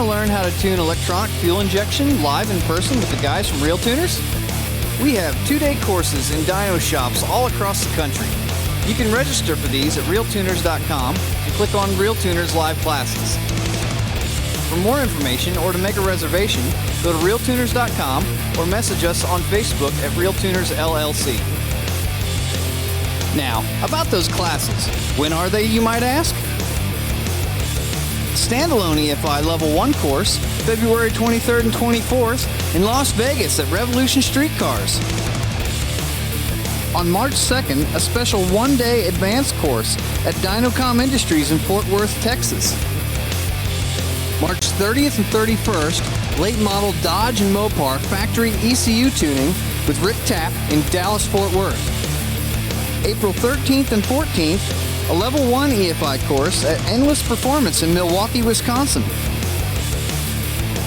Want to learn how to tune electronic fuel injection live in person with the guys from RealTuners? We have 2-day courses in dyno shops all across the country. You can register for these at RealTuners.com and click on RealTuners Live Classes. For more information or to make a reservation, go to RealTuners.com or message us on Facebook at RealTuners LLC. Now, about those classes. When are they, you might ask? Standalone EFI Level 1 course, February 23rd and 24th in Las Vegas at Revolution Street Cars. On March 2nd, a special 1-day advanced course at Dynocom Industries in Fort Worth, Texas. March 30th and 31st, late model Dodge and Mopar factory ECU tuning with Rick Tapp in Dallas, Fort Worth. April 13th and 14th, a Level 1 EFI course at Endless Performance in Milwaukee, Wisconsin.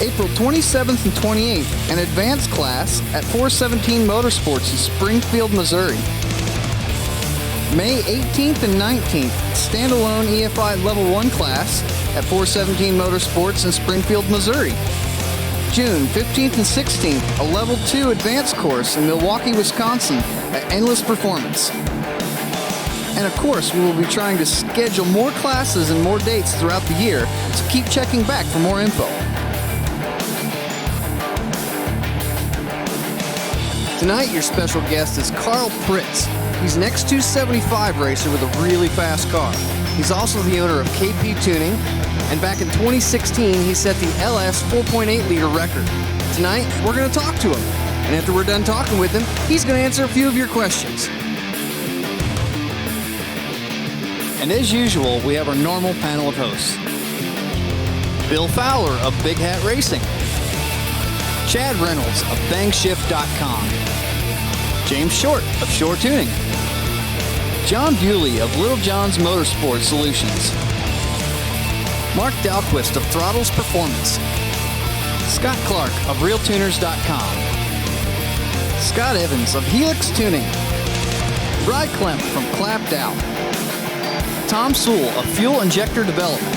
April 27th and 28th, an advanced class at 417 Motorsports in Springfield, Missouri. May 18th and 19th, standalone EFI Level 1 class at 417 Motorsports in Springfield, Missouri. June 15th and 16th, a Level 2 advanced course in Milwaukee, Wisconsin at Endless Performance. And of course, we will be trying to schedule more classes and more dates throughout the year, so keep checking back for more info. Tonight, your special guest is Karl Pritz. He's an X275 racer with a really fast car. He's also the owner of KP Tuning, and back in 2016, he set the LS 4.8-liter record. Tonight, we're going to talk to him, and after we're done talking with him, he's going to answer a few of your questions. And as usual, we have our normal panel of hosts. Bill Fowler of Big Hat Racing. Chad Reynolds of Bangshift.com. James Short of Shore Tuning. John Bewley of Little John's Motorsport Solutions. Mark Dahlquist of Throttles Performance. Scott Clark of RealTuners.com. Scott Evans of Helix Tuning. Bry Klemp from Clapped Out. Tom Sewell of Fuel Injector Development.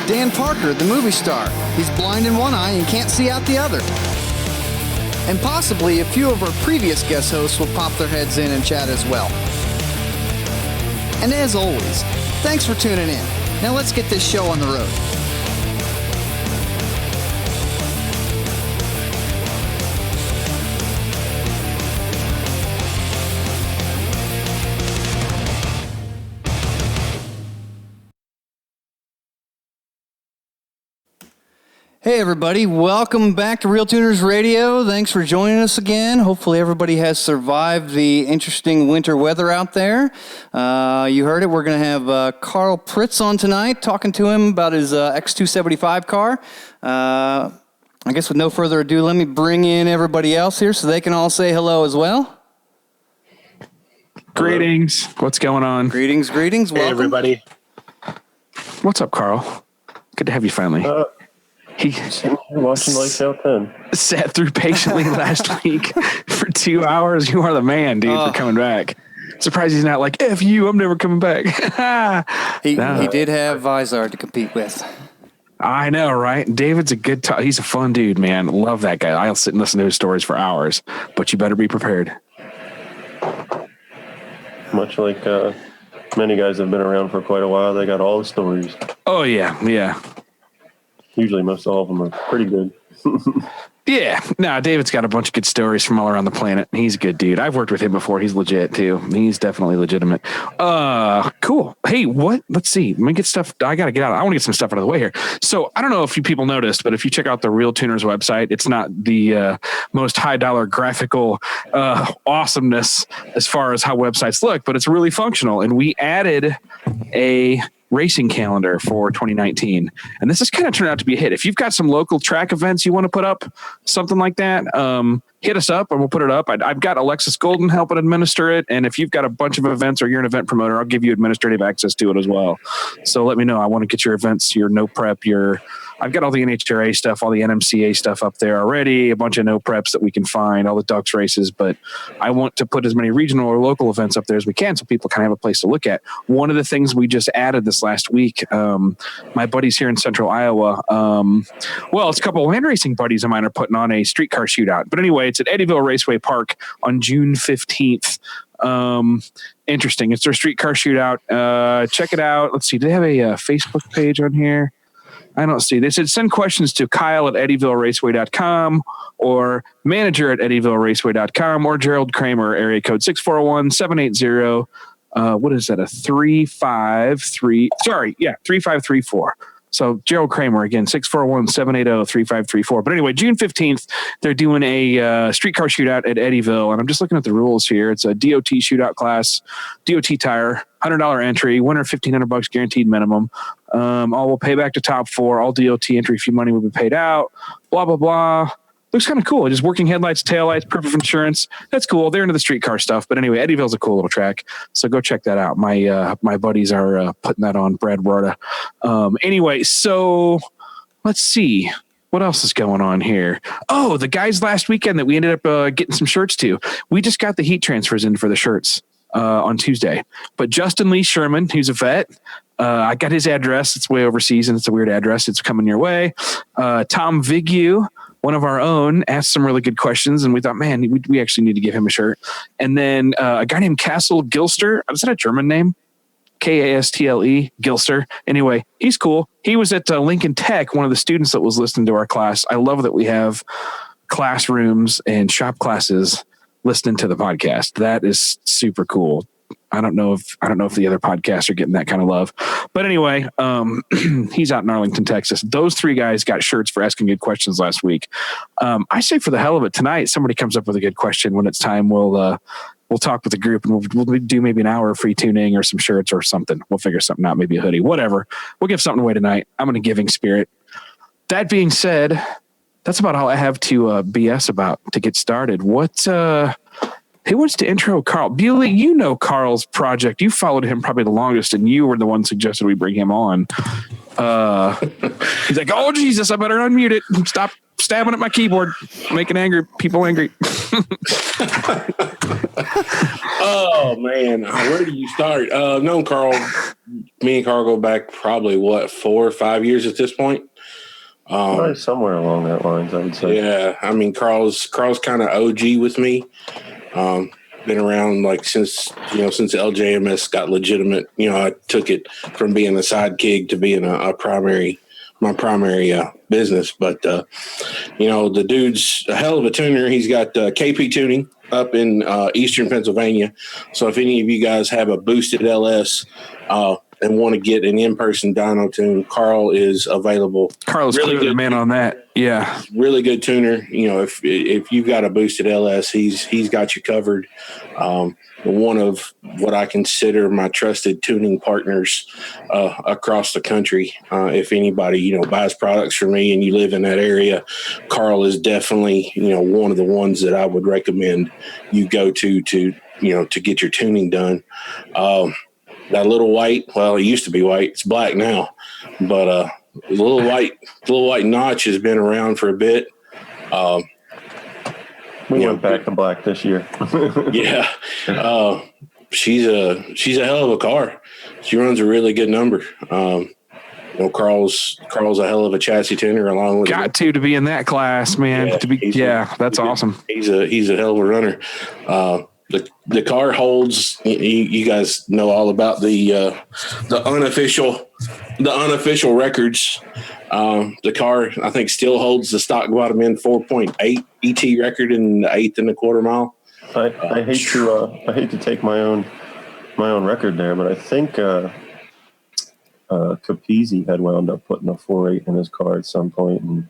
Dan Parker, the movie star. He's blind in one eye and can't see out the other. And possibly a few of our previous guest hosts will pop their heads in and chat as well. And as always, thanks for tuning in. Now let's get this show on the road. Hey everybody, welcome back to RealTuners Radio. Thanks for joining us again. Hopefully everybody has survived the interesting winter weather out there. You heard it, we're going to have Karl Pritz on tonight, talking to him about his X275 car. I guess with no further ado, let me bring in everybody else here so they can all say hello as well. Greetings. What's going on? Greetings. Welcome. Hey everybody. What's up, Karl? Good to have you finally. He watching Lights Out 10. Sat through patiently last week for 2 hours. You are the man, dude, for coming back. Surprised he's not like, F you, I'm never coming back. He did have Vizard to compete with. I know, right? David's a good he's a fun dude, man. Love that guy. I'll sit and listen to his stories for hours, but you better be prepared. Much like many guys have been around for quite a while, they got all the stories. Oh, yeah. Usually most all of them are pretty good. Yeah. No, David's got a bunch of good stories from all around the planet. He's a good dude. I've worked with him before. He's legit, too. He's definitely legitimate. Cool. Hey, what? Let's see. Let me get stuff. I got to get out. I want to get some stuff out of the way here. So I don't know if you people noticed, but if you check out the RealTuners website, it's not the most high-dollar graphical awesomeness as far as how websites look, but it's really functional. And we added a racing calendar for 2019, and this has kind of turned out to be a hit. If you've got some local track events you want to put up, something like that, hit us up and we'll put it up. I've got Alexis Golden helping administer it. And if you've got a bunch of events or you're an event promoter, I'll give you administrative access to it as well. So let me know. I want to get your events, your no prep, I've got all the NHRA stuff, all the NMCA stuff up there already, a bunch of no preps that we can find, all the ducks races, but I want to put as many regional or local events up there as we can so people kind of have a place to look at. One of the things we just added this last week, my buddies here in central Iowa, it's a couple of land racing buddies of mine are putting on a streetcar shootout. But anyway, it's at Eddyville Raceway Park on June 15th. Interesting. It's their streetcar shootout. Check it out. Let's see. Do they have a Facebook page on here? I don't see. They said send questions to Kyle at eddyvilleraceway.com or manager at eddyvilleraceway.com or Gerald Kramer, area code 641-780. What is that? 3534. So Gerald Kramer again, 641-780-3534. But anyway, June 15th, they're doing a streetcar shootout at Eddyville. And I'm just looking at the rules here. It's a DOT shootout class, DOT tire, $100 entry, winner $1,500 guaranteed minimum. All will pay back to top four. All DOT entry fee money will be paid out. Blah, blah, blah. Looks kind of cool. Just working headlights, taillights, proof of insurance. That's cool. They're into the streetcar stuff. But anyway, Eddyville's a cool little track. So go check that out. My buddies are putting that on. Brad Warda. Anyway, so let's see. What else is going on here? Oh, the guys last weekend that we ended up getting some shirts to. We just got the heat transfers in for the shirts on Tuesday. But Justin Lee Sherman, who's a vet, I got his address. It's way overseas, and it's a weird address. It's coming your way. Tom Vigu, one of our own, asked some really good questions, and we thought, man, we actually need to give him a shirt. And then a guy named Castle Gilster. Is that a German name? Kastle Gilster. Anyway, he's cool. He was at Lincoln Tech, one of the students that was listening to our class. I love that we have classrooms and shop classes listening to the podcast. That is super cool. I don't know if the other podcasts are getting that kind of love, but anyway, he's out in Arlington, Texas. Those three guys got shirts for asking good questions last week. I say for the hell of it, tonight somebody comes up with a good question. When it's time, we'll talk with the group and we'll do maybe an hour of free tuning or some shirts or something. We'll figure something out, maybe a hoodie, whatever. We'll give something away tonight. I'm in a giving spirit. That being said, that's about all I have to BS about to get started. Who wants to intro Karl? Bewley, you know Karl's project. You followed him probably the longest, and you were the one suggested we bring him on. He's like, oh, Jesus, I better unmute it. Stop stabbing at my keyboard, making people angry. Oh, man. Where do you start? Known Karl. Me and Karl go back probably, 4 or 5 years at this point? Probably somewhere along that lines, I would say. Yeah, I mean, Karl's kind of OG with me. Been around since LJMS got legitimate. I took it from being a sidekick to being my primary business. But the dude's a hell of a tuner. He's got KP Tuning up in Eastern Pennsylvania. So if any of you guys have a boosted LS and want to get an in-person dyno tune, Karl is available. Karl's really clearly the man on that. Yeah. Really good tuner. If you've got a boosted LS, he's got you covered. One of what I consider my trusted tuning partners across the country. If anybody, buys products from me and you live in that area, Karl is definitely, one of the ones that I would recommend you go to get your tuning done. That little white, well, it used to be white. It's black now, but the little white notch has been around for a bit. We went back to black this year. Yeah, she's a hell of a car. She runs a really good number. Karl's a hell of a chassis tuner along with to be in that class, man. That's awesome. He's a hell of a runner. The car holds. You guys know all about the unofficial records. The car, I think, still holds the stock bottom end 4.8 ET record in the 8 1/4 mile. I hate to take my own record there, but I think Capizzi had wound up putting a 4.8 in his car at some point and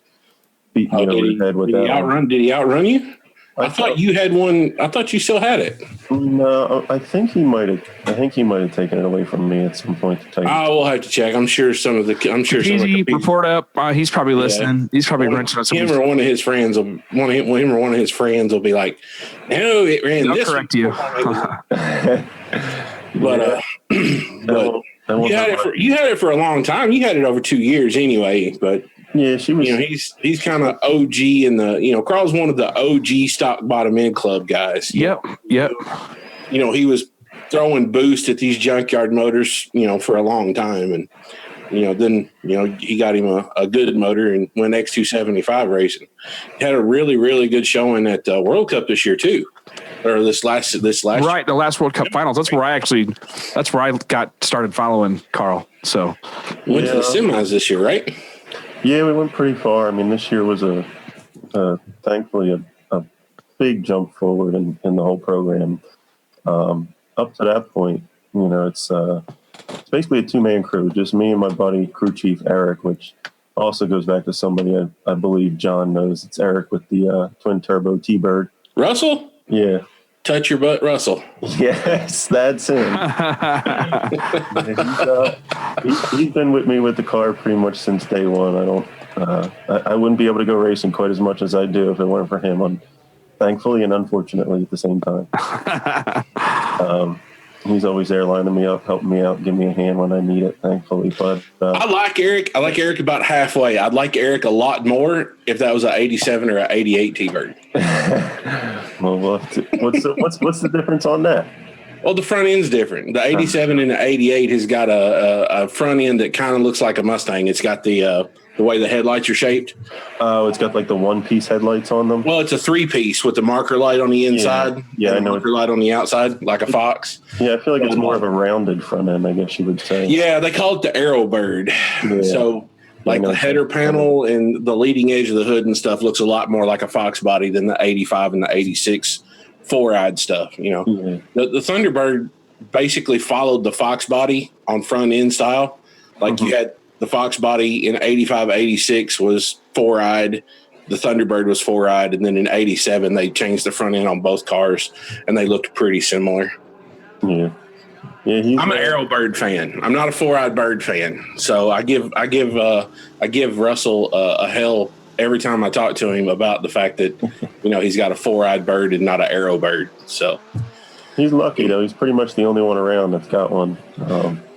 beat me over the head with that. Did he outrun you? I thought you had one. I thought you still had it. No, I think he might have. I think he might have taken it away from me at some point to take it. I will have to check. I'm sure some of the. Easy, report up. He's probably listening. Yeah. He's probably wrenching us. Him or one of his friends will. Him or one of his friends will be like, "No, it ran They'll this." Correct you. But you had it for a long time. You had it over 2 years anyway. But yeah, she was. He's kind of OG in the. Carl's one of the OG stock bottom end club guys. Yep. He was throwing boost at these junkyard motors. For a long time, and then he got him a good motor and went X275 racing. He had a really, really good showing at the World Cup this year too. Or this last right, the last World Cup finals. That's where I got started following Karl. So went to the semis this year, right? Yeah, we went pretty far. I mean, this year was thankfully a big jump forward in the whole program. Up to that point, it's basically a 2-man crew, just me and my buddy crew chief Eric, which also goes back to somebody I believe John knows. It's Eric with the twin turbo T-Bird. Russell? Yeah. Touch your butt, Russell. Yes, that's him. He's been with me with the car pretty much since day one. I wouldn't be able to go racing quite as much as I do if it weren't for him. Thankfully and unfortunately at the same time. He's always there lining me up, helping me out, giving me a hand when I need it, thankfully. But I like Eric. I like Eric about halfway. I'd like Eric a lot more if that was an 87 or an 88 T-Bird. Well, what's the difference on that? Well, the front end's different. The 87 and the 88 has got a front end that kind of looks like a Mustang. It's got the way the headlights are shaped. Oh, it's got like the one-piece headlights on them? Well, it's a 3-piece with the marker light on the inside. Yeah, I know. Marker light on the outside, like a Fox. Yeah, I feel like it's more of a rounded front end, I guess you would say. Yeah, they call it the Arrow Bird. Yeah. So, like the header panel and the leading edge of the hood and stuff looks a lot more like a Fox body than the 85 and the 86 4-eyed stuff. The Thunderbird basically followed the Fox body on front end style. Like you had the Fox body in 85, 86 was 4-eyed. The Thunderbird was 4-eyed. And then in 87, they changed the front end on both cars, and they looked pretty similar. Yeah. Yeah, I'm an Arrowbird fan. I'm not a 4-eyed bird fan. So I give Russell a hell every time I talk to him about the fact that, he's got a 4-eyed bird and not an Arrowbird. So he's lucky, though. He's pretty much the only one around that's got one.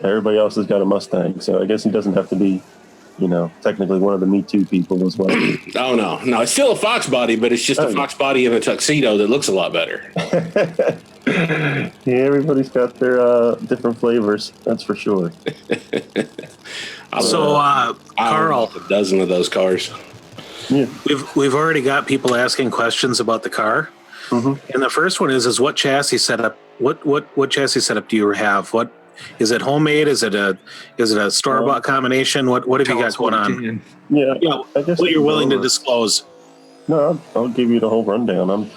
Everybody else has got a Mustang, so I guess he doesn't have to be, technically one of the Me Too people as well. Oh, no. It's still a Fox body, but it's just a Fox body in a tuxedo that looks a lot better. Yeah, everybody's got their different flavors, that's for sure. So, Karl, a dozen of those cars. Yeah. We've already got people asking questions about the car. Mm-hmm. And the first one is what chassis setup? What chassis setup do you have? What is it? Homemade? Is it a store-bought combination? What have you got going on? Yeah, I guess what you're willing to disclose. No, I'll give you the whole rundown.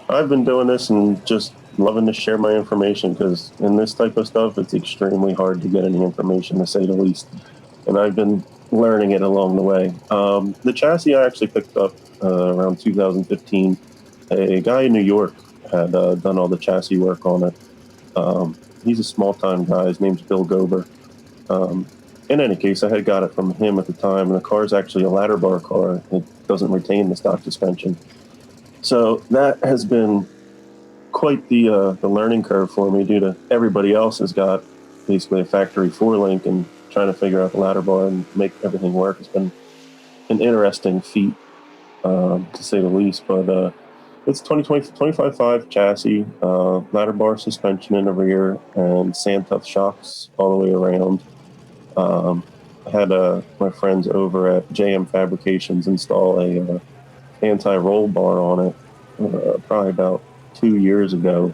I've been doing this and just loving to share my information because in this type of stuff, it's extremely hard to get any information, to say the least. And I've been learning it along the way. The chassis I actually picked up around 2015. A guy in New York had done all the chassis work on it. He's a small-time guy. His name's Bill Gober. In any case, I had got it from him at the time, and the car is actually a ladder bar car. It doesn't retain the stock suspension. So that has been quite the learning curve for me due to everybody else has got basically a factory 4-link and trying to figure out the ladder bar and make everything work. It's been an interesting feat, to say the least, but it's 25.5 chassis, ladder bar suspension in the rear, and Sandtuff shocks all the way around. I had my friends over at JM Fabrications install a anti-roll bar on it probably about 2 years ago.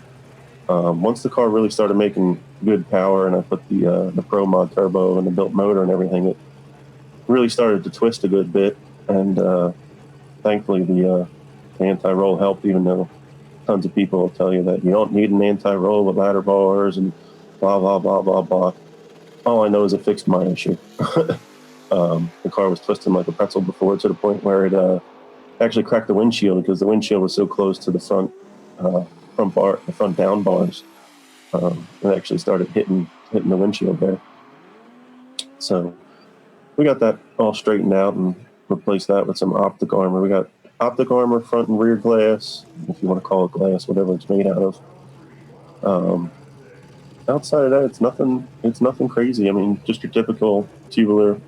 Once the car really started making good power and I put the Pro Mod turbo and the built motor and everything, it really started to twist a good bit, and thankfully the anti-roll helped, even though tons of people will tell you that you don't need an anti-roll with ladder bars and blah, blah, blah, blah, blah. All I know is it fixed my issue. The car was twisting like a pretzel before to the point where it actually cracked the windshield because the windshield was so close to the front down bars. It actually started hitting the windshield there. So we got that all straightened out and replaced that with some optic armor. We got optic armor, front and rear glass, if you want to call it glass, whatever it's made out of. Outside of that, it's nothing crazy. I mean, just your typical tubular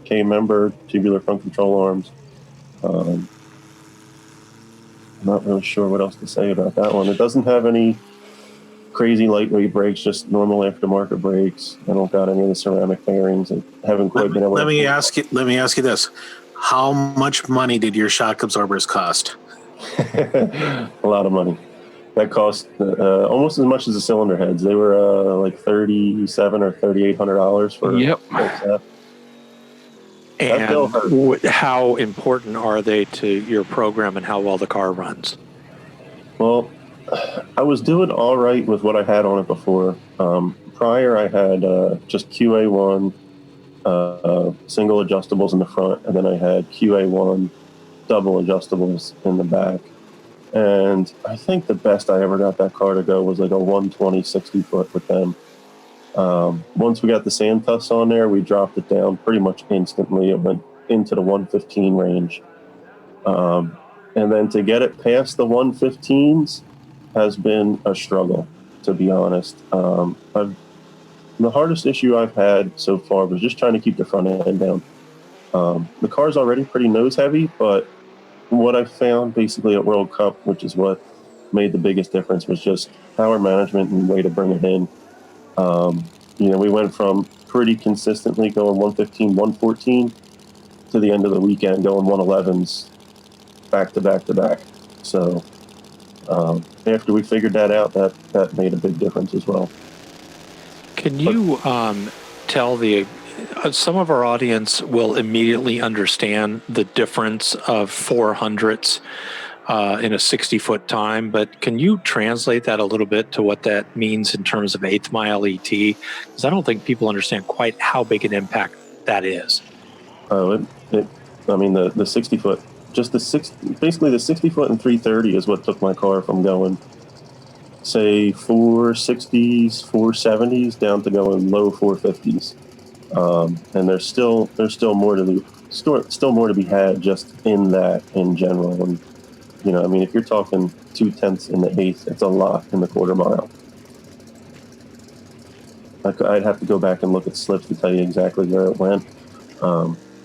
K-member, tubular front control arms. I'm not really sure what else to say about that one. It doesn't have any crazy lightweight brakes, just normal aftermarket brakes. I don't got any of the ceramic bearings. I haven't quite been able Let to. me ask you this: how much money did your shock absorbers cost? A lot of money. That cost almost as much as the cylinder heads. They were like $3,700 or $3,800 for. Yep. And how important are they to your program and how well the car runs? Well, I was doing all right with what I had on it before. Prior, I had just QA1 single adjustables in the front, and then I had QA1 double adjustables in the back. And I think the best I ever got that car to go was like a 120 60-foot with them. Once we got the sand tuffs on there, we dropped it down pretty much instantly. It went into the 115 range. And then to get it past the 115s has been a struggle, to be honest. The hardest issue I've had so far was just trying to keep the front end down. The car's already pretty nose heavy, but what I found basically at World Cup, which is what made the biggest difference, was just power management and way to bring it in. We went from pretty consistently going 115, 114 to the end of the weekend going 111s back to back to back. So after we figured that out, that made a big difference as well. Can you tell some of our audience will immediately understand the difference of 400ths in a 60-foot time, but can you translate that a little bit to what that means in terms of eighth mile ET? Because I don't think people understand quite how big an impact that is. The 60-foot, basically the 60-foot and 330 is what took my car from going, say, 460s, 470s down to going low 450s. And there's still more to be had just in that in general. And if you're talking 0.2 in the eighth, it's a lot in the quarter mile. I'd have to go back and look at slips to tell you exactly where it went.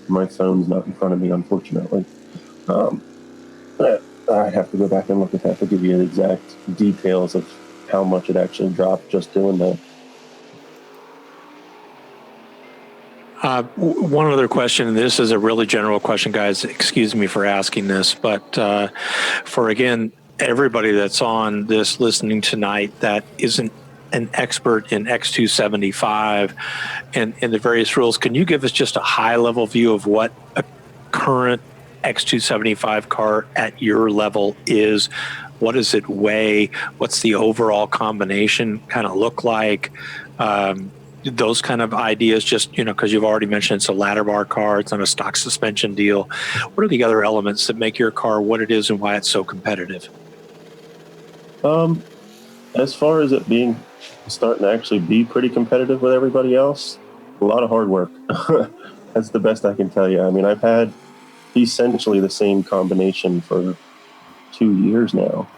My phone's not in front of me, unfortunately. I'd have to go back and look at that to give you the exact details of how much it actually dropped just doing that. One other question, and this is a really general question, guys. Excuse me for asking this, but for, again, everybody that's on this listening tonight that isn't an expert in X275 and the various rules, can you give us just a high-level view of what a current X275 car at your level is? What does it weigh? What's the overall combination kind of look like? Those kind of ideas, just, because you've already mentioned it's a ladder bar car, it's on a stock suspension deal. What are the other elements that make your car what it is and why it's so competitive? As far as it starting to actually be pretty competitive with everybody else, a lot of hard work. That's the best I can tell you. I mean, I've had essentially the same combination for 2 years now.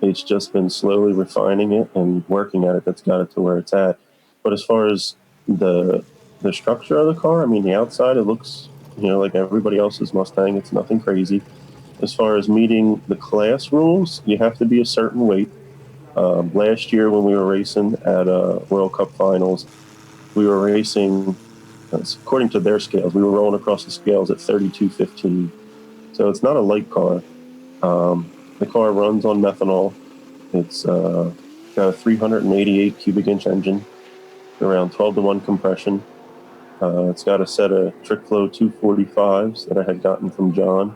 It's just been slowly refining it and working at it that's got it to where it's at. But as far as the structure of the car, I mean, the outside, it looks, like everybody else's Mustang. It's nothing crazy. As far as meeting the class rules, you have to be a certain weight. Last year when we were racing at World Cup Finals, we were racing, according to their scales, we were rolling across the scales at 32.15. So it's not a light car. The car runs on methanol. It's got a 388 cubic inch engine, around 12-to-1 compression. It's got a set of Trick Flow 245s that I had gotten from John.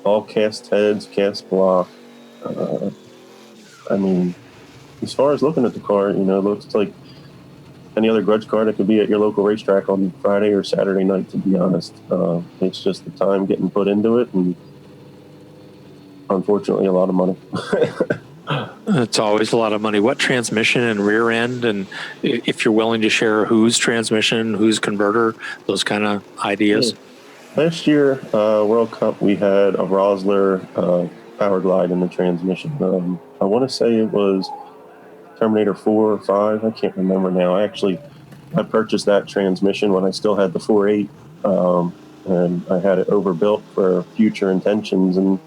All cast heads, cast block. I mean, as far as looking at the car, it looks like any other grudge card, it could be at your local racetrack on Friday or Saturday night, to be honest. It's just the time getting put into it, and unfortunately a lot of money. It's always a lot of money. What transmission and rear end, and if you're willing to share whose transmission, whose converter, those kind of ideas? Last year, World Cup, we had a Rosler Power Glide in the transmission. I want to say it was Terminator 4 or 5. I can't remember now. I purchased that transmission when I still had the 4.8, and I had it overbuilt for future intentions, and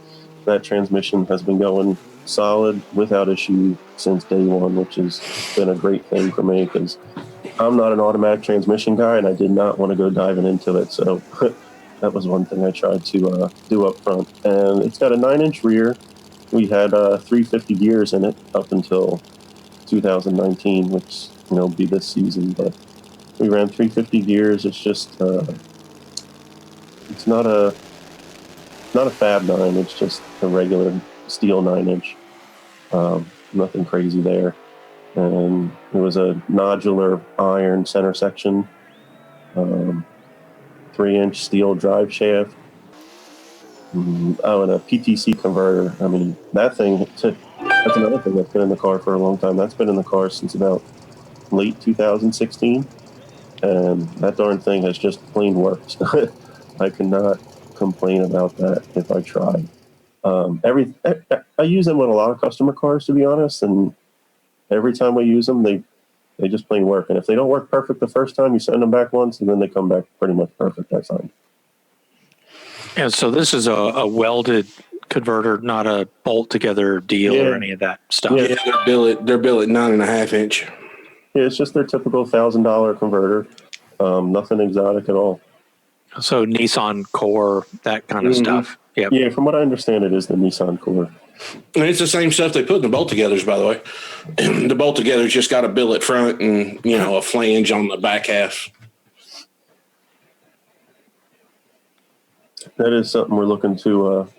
that transmission has been going solid without issue since day one, which has been a great thing for me because I'm not an automatic transmission guy, and I did not want to go diving into it. So that was one thing I tried to do up front. And it's got a 9-inch rear. We had 350 gears in it up until 2019, which be this season. But we ran 350 gears. It's just it's not a Fab 9. It's just a regular steel 9-inch. Nothing crazy there. And it was a nodular iron center section, 3-inch steel drive shaft. And a PTC converter. I mean, that thing, that's another thing that's been in the car for a long time. That's been in the car since about late 2016. And that darn thing has just plain worked. I cannot complain about that if I tried. I use them with a lot of customer cars, to be honest, and every time we use them, they just plain work. And if they don't work perfect the first time, you send them back once, and then they come back pretty much perfect that time. And so this is a welded converter, not a bolt together deal or any of that stuff. Yeah, they're billet 9.5 inch. Yeah, it's just their typical $1,000 converter. Nothing exotic at all. So Nissan Core, that kind of stuff. Yep. Yeah, from what I understand, it is the Nissan Core. And it's the same stuff they put in the bolt togethers, by the way. The bolt together's just got a billet front and a flange on the back half. That is something we're looking to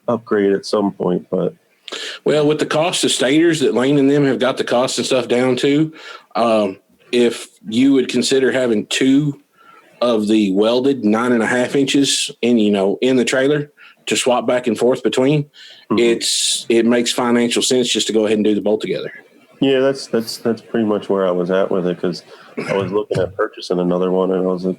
upgrade at some point, but well, with the cost of stators that Lane and them have got the cost and stuff down to, if you would consider having two of the welded 9.5 inches in the trailer to swap back and forth between, it makes financial sense just to go ahead and do the bolt together. Yeah, that's pretty much where I was at with it, because I was looking at purchasing another one, and I was like,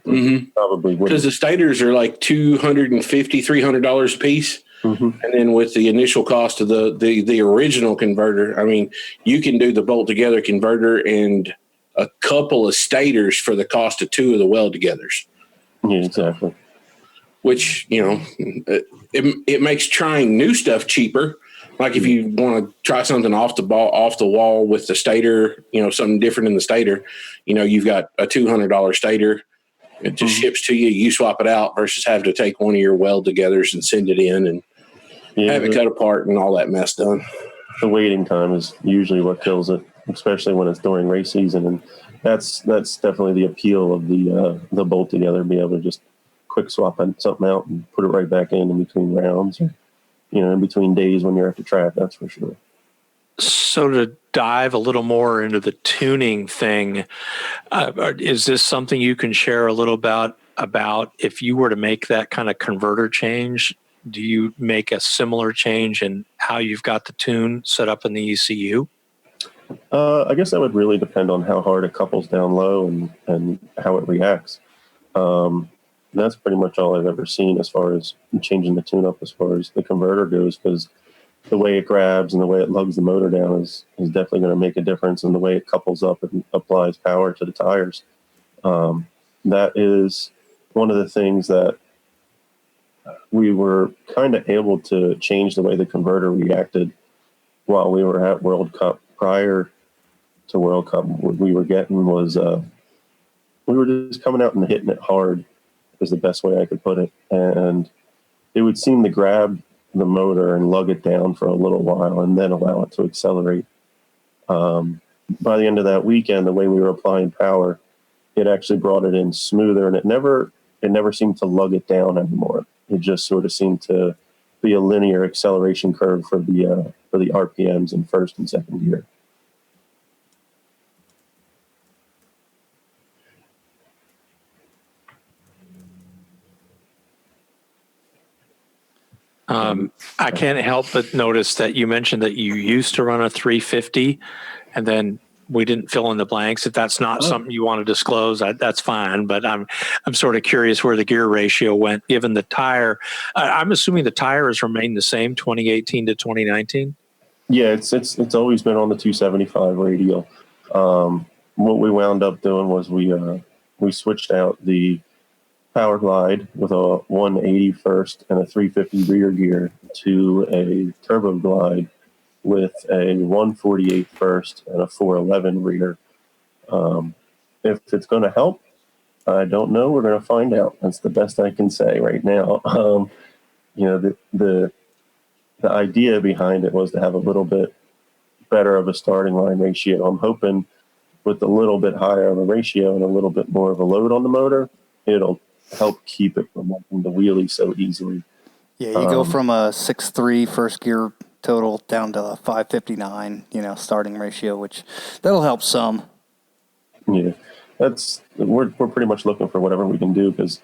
probably wouldn't. Because the stators are like $250, $300 a piece. And then with the initial cost of the original converter, I mean, you can do the bolt together converter and a couple of stators for the cost of two of the weld togethers. Yeah, exactly. Which, it makes trying new stuff cheaper. Like if you want to try something off the wall with the stator, something different in the stator, you've got a $200 stator. It just ships to you. You swap it out versus having to take one of your weld togethers and send it in and have it cut apart and all that mess done. The waiting time is usually what kills it, especially when it's during race season. And that's definitely the appeal of the bolt together, be able to just quick swap something out and put it right back in between rounds, or, in between days when you're at the track. That's for sure. So to dive a little more into the tuning thing, is this something you can share a little about if you were to make that kind of converter change? Do you make a similar change in how you've got the tune set up in the ECU? I guess that would really depend on how hard it couples down low and how it reacts. That's pretty much all I've ever seen as far as changing the tune up as far as the converter goes, because the way it grabs and the way it lugs the motor down is definitely going to make a difference in the way it couples up and applies power to the tires. That is one of the things that we were kind of able to change the way the converter reacted while we were at World Cup. Prior to World Cup, what we were getting was we were just coming out and hitting it hard, is the best way I could put it. And it would seem to grab the motor and lug it down for a little while and then allow it to accelerate. By the end of that weekend, the way we were applying power, it actually brought it in smoother, and it never seemed to lug it down anymore. It just sort of seemed to be a linear acceleration curve for the RPMs in first and second gear. I can't help but notice that you mentioned that you used to run a 350, and then we didn't fill in the blanks. If that's not something you want to disclose, that's fine. But I'm sort of curious where the gear ratio went, given the tire. I'm assuming the tire has remained the same, 2018 to 2019. Yeah, it's always been on the 275 radial. What we wound up doing was we switched out the Power Glide with a 180 first and a 350 rear gear to a Turbo Glide with a 148 first and a 411 rear. If it's going to help, I don't know. We're going to find out. That's the best I can say right now. The idea behind it was to have a little bit better of a starting line ratio. I'm hoping with a little bit higher of a ratio and a little bit more of a load on the motor, it'll help keep it from making the wheelie so easily. Yeah, you go from a 6.3 first gear total down to a 559, starting ratio, which that'll help some. Yeah, we're pretty much looking for whatever we can do, because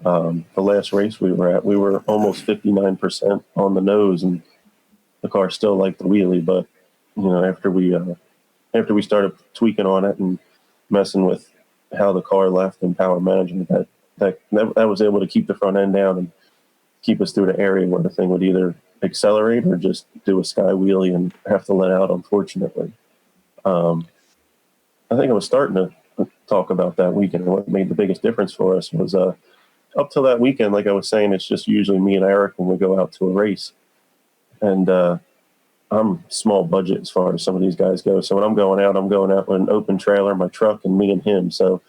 the last race we were at, we were almost 59% on the nose, and the car still liked the wheelie. But after we started tweaking on it and messing with how the car left and power management, that was able to keep the front end down and keep us through the area where the thing would either accelerate or just do a sky wheelie and have to let out, unfortunately. I think I was starting to talk about that weekend. What made the biggest difference for us was up till that weekend, like I was saying, it's just usually me and Eric when we go out to a race. And I'm small budget as far as some of these guys go. So when I'm going out with an open trailer, my truck, and me and him. So,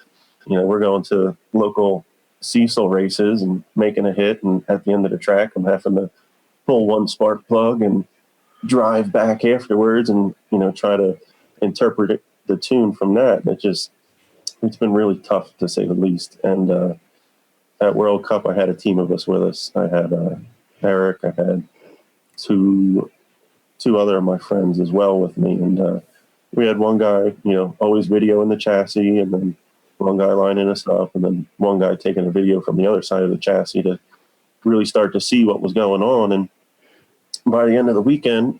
we're going to local Cecil races and making a hit. And at the end of the track, I'm having to pull one spark plug and drive back afterwards and, try to interpret the tune from that. And it's been really tough, to say the least. And at World Cup, I had a team of us with us. I had Eric, I had two other of my friends as well with me. And we had one guy, always videoing the chassis, and then one guy lining us up, and then one guy taking a video from the other side of the chassis to really start to see what was going on. And by the end of the weekend,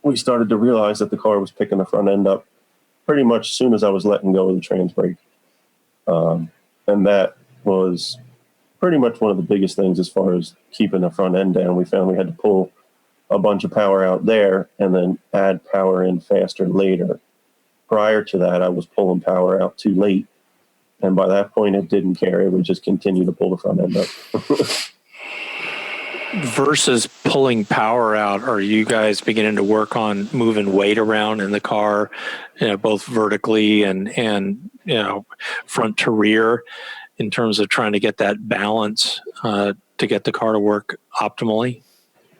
we started to realize that the car was picking the front end up pretty much as soon as I was letting go of the trans brake. And that was pretty much one of the biggest things as far as keeping the front end down. We found we had to pull a bunch of power out there and then add power in faster later. Prior to that, I was pulling power out too late. And by that point, it didn't care. It would just continue to pull the front end up. Versus pulling power out, are you guys beginning to work on moving weight around in the car, both vertically and front to rear, in terms of trying to get that balance to get the car to work optimally?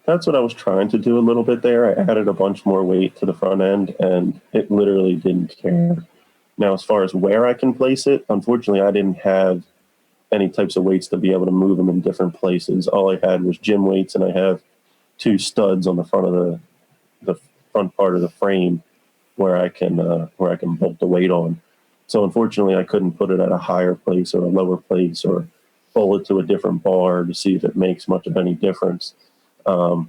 That's what I was trying to do a little bit there. I added a bunch more weight to the front end, and it literally didn't care. Now, as far as where I can place it, unfortunately, I didn't have any types of weights to be able to move them in different places. All I had was gym weights, and I have two studs on the front of the front part of the frame where I can bolt the weight on. So unfortunately, I couldn't put it at a higher place or a lower place or pull it to a different bar to see if it makes much of any difference. That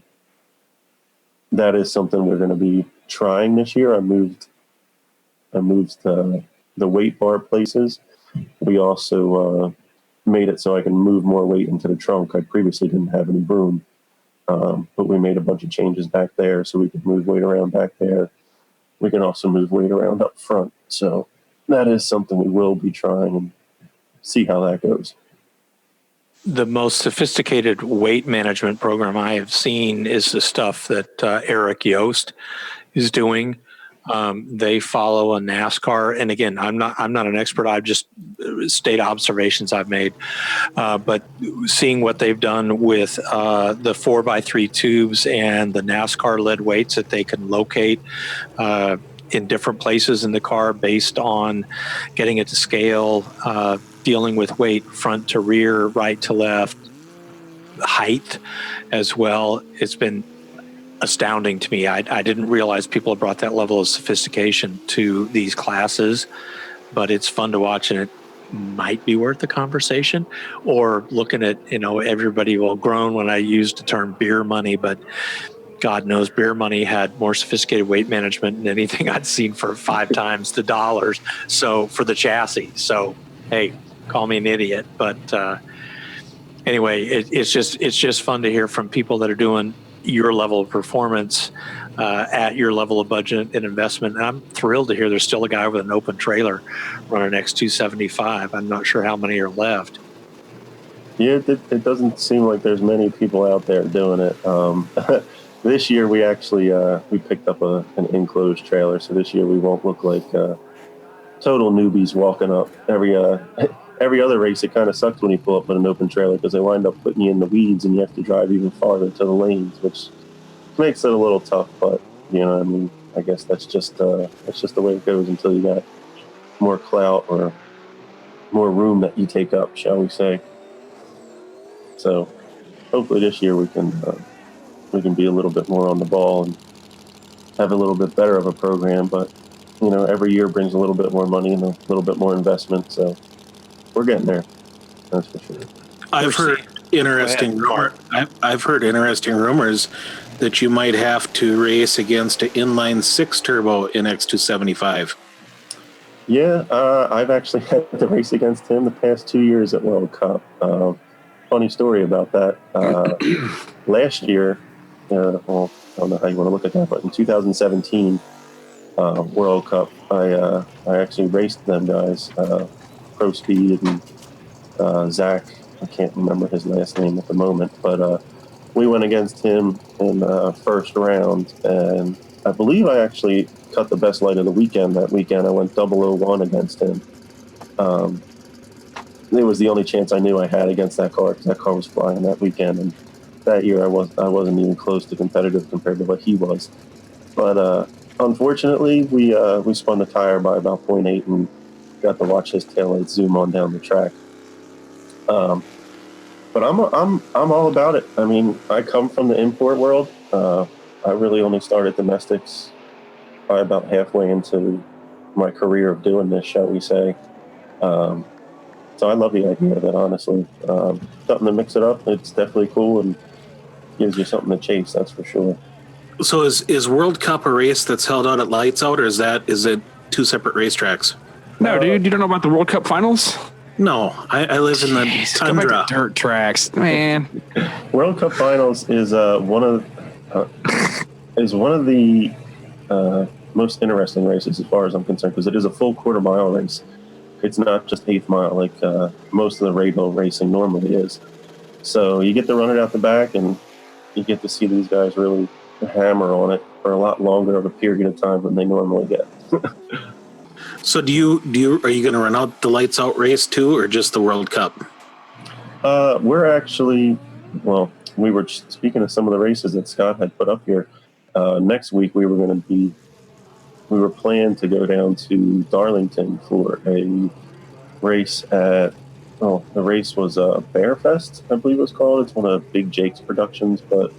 is something we're going to be trying this year. I moved the weight bar places. We also made it so I can move more weight into the trunk. I previously didn't have any room, but we made a bunch of changes back there so we could move weight around back there. We can also move weight around up front. So that is something we will be trying and see how that goes. The most sophisticated weight management program I have seen is the stuff that Eric Yost is doing. They follow a NASCAR, and again, I'm not an expert. I've just state observations I've made, but seeing what they've done with the 4x3 tubes and the NASCAR lead weights that they can locate in different places in the car based on getting it to scale, dealing with weight front to rear, right to left, height as well. It's been astounding to me. I didn't realize people had brought that level of sophistication to these classes, but it's fun to watch, and might be worth the conversation, or looking at, everybody will groan when I used the term beer money, but God knows beer money had more sophisticated weight management than anything I'd seen for 5 times the dollars. So for the chassis. So, hey, call me an idiot. But anyway, it's just fun to hear from people that are doing your level of performance at your level of budget and investment. And I'm thrilled to hear there's still a guy with an open trailer running X275. I'm not sure how many are left. Yeah, it doesn't seem like there's many people out there doing it. This year we actually we picked up an enclosed trailer, so this year we won't look like total newbies walking up. Every other race, it kind of sucks when you pull up with an open trailer because they wind up putting you in the weeds and you have to drive even farther to the lanes, which makes it a little tough. But I guess that's just the way it goes until you got more clout or more room that you take up, shall we say. So hopefully this year we can be a little bit more on the ball and have a little bit better of a program. But every year brings a little bit more money and a little bit more investment. So we're getting there. That's for sure. I've heard interesting rumors that you might have to race against an inline 6 turbo in X275. Yeah, I've actually had to race against him the past 2 years at World Cup. Funny story about that. Last year, well, I don't know how you want to look at that, but in 2017 World Cup, I actually raced them guys, Pro Speed and Zach. I can't remember his last name at the moment, but we went against him in the first round, and I believe I actually cut the best light of the weekend that weekend. I went 001 against him. It was the only chance I knew I had against that car because that car was flying that weekend, and that year I wasn't even close to competitive compared to what he was. But unfortunately, we spun the tire by about 0.8 and got to watch his taillights zoom on down the track. But I'm all about it. I mean, I come from the import world. I really only started domestics probably about halfway into my career of doing this, shall we say. So I love the idea of it, honestly. Something to mix it up, it's definitely cool and gives you something to chase, that's for sure. So is World Cup a race that's held out at Lights Out, or is it 2 separate racetracks? No, dude, you don't know about the World Cup finals? No, I live in the tundra. Go back to dirt tracks, man. World Cup finals is one of the most interesting races as far as I'm concerned, because it is a full quarter-mile race. It's not just 1/8 mile like most of the radio racing normally is. So you get to run it out the back, and you get to see these guys really hammer on it for a lot longer of a period of time than they normally get. So are you going to run out the Lights Out race too, or just the World Cup? We're actually, we were speaking of some of the races that Scott had put up here. Next week we were planning to go down to Darlington for a race at, the race was Bear Fest, I believe it was called. It's one of Big Jake's productions, but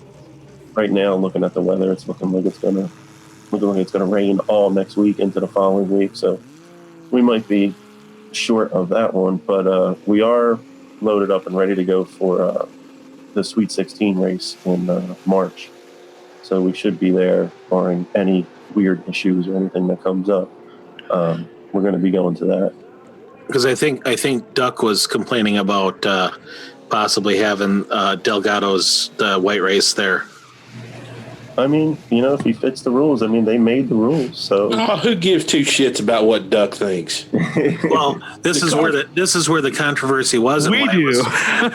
right now, looking at the weather, it's looking like it's gonna rain all next week into the following week. So we might be short of that one, but we are loaded up and ready to go for the Sweet 16 race in March. So we should be there, barring any weird issues or anything that comes up. We're going to be going to that. Because I think Duck was complaining about possibly having Delgado's the white race there. I mean, if he fits the rules, I mean, they made the rules. So who gives 2 shits about what Duck thinks? Well, this is where the controversy was. We do.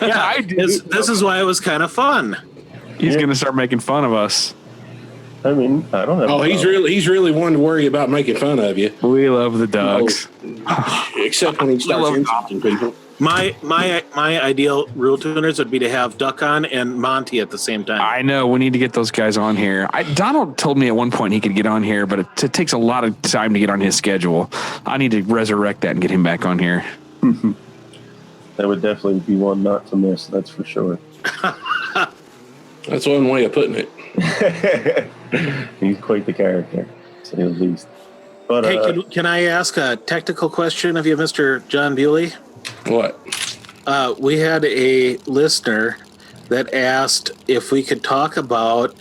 Yeah, I do. This is why it was kind of fun. He's going to start making fun of us. I mean, I don't have. Oh, he's really one to worry about making fun of you. We love the Ducks, except when he starts insulting people. My ideal RealTuners would be to have Duck on and Monty at the same time. I know we need to get those guys on here. Donald told me at one point he could get on here, but it takes a lot of time to get on his schedule. I need to resurrect that and get him back on here. That would definitely be one not to miss. That's for sure. That's one way of putting it. He's quite the character, to say the least. But Hey, can I ask a technical question of you, Mr. John Bewley? What? We had a listener that asked if we could talk about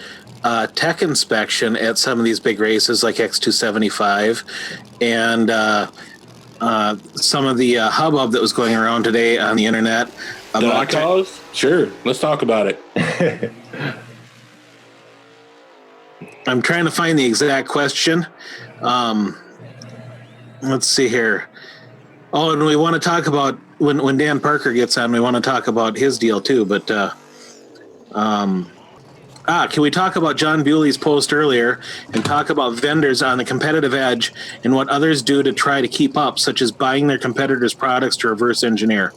tech inspection at some of these big races like X275 and some of the hubbub that was going around today on the internet. That I caused? Sure. Let's talk about it. I'm trying to find the exact question. Let's see here. Oh, and we want to talk about when Dan Parker gets on, we want to talk about his deal too. But can we talk about John Bewley's post earlier and talk about vendors on the competitive edge and what others do to try to keep up, such as buying their competitors' products to reverse engineer?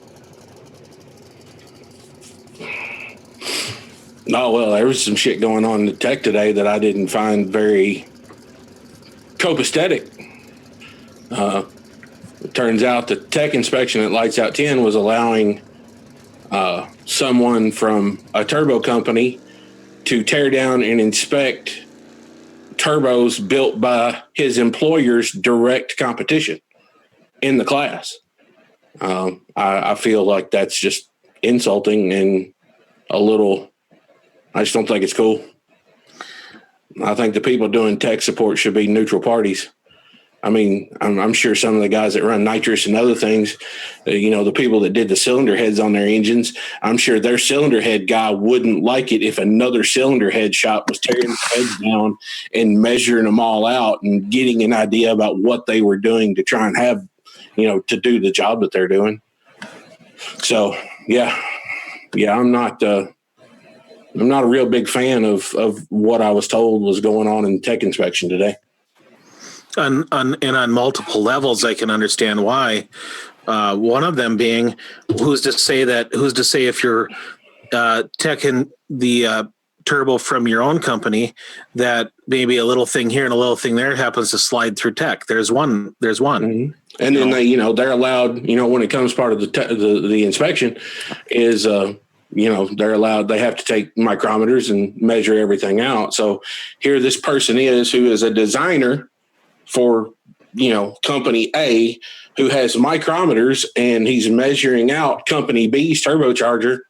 No, well, there was some shit going on in the tech today that I didn't find very copacetic. It turns out the tech inspection at Lights Out 10 was allowing someone from a turbo company to tear down and inspect turbos built by his employer's direct competition in the class. I feel like that's just insulting and a little, I just don't think it's cool. I think the people doing tech support should be neutral parties. I mean, I'm sure some of the guys that run nitrous and other things, the people that did the cylinder heads on their engines, I'm sure their cylinder head guy wouldn't like it if another cylinder head shop was tearing the heads down and measuring them all out and getting an idea about what they were doing to try and have, to do the job that they're doing. So, yeah, I'm not a real big fan of what I was told was going on in tech inspection today. On multiple levels, I can understand why. One of them being, who's to say if you're teching the turbo from your own company, that maybe a little thing here and a little thing there happens to slide through tech. There's one. Mm-hmm. And then they're allowed, when it comes part of the inspection is, they're allowed, they have to take micrometers and measure everything out. So here this person is, who is a designer for, company A, who has micrometers and he's measuring out company B's turbocharger.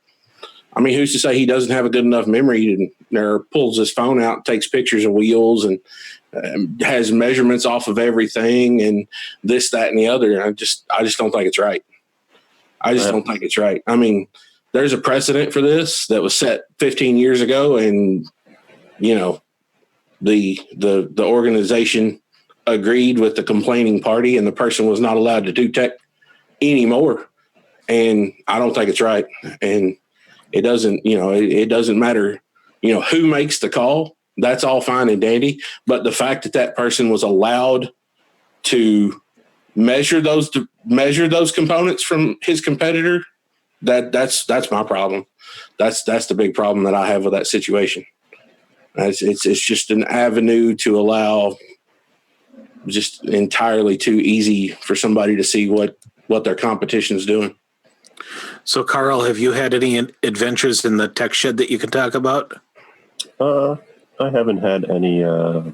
I mean, who's to say he doesn't have a good enough memory or pulls his phone out and takes pictures of wheels and has measurements off of everything and this, that, and the other. And I just don't think it's right. Don't think it's right. I mean, there's a precedent for this that was set 15 years ago, and the organization agreed with the complaining party, and the person was not allowed to do tech anymore. And I don't think it's right. And it doesn't, it doesn't matter, who makes the call. That's all fine and dandy. But the fact that person was allowed to measure those components from his competitor, that's my problem. That's the big problem that I have with that situation. It's just an avenue to allow just entirely too easy for somebody to see what their competition's doing. So, Karl, have you had any adventures in the tech shed that you can talk about? I haven't had any, I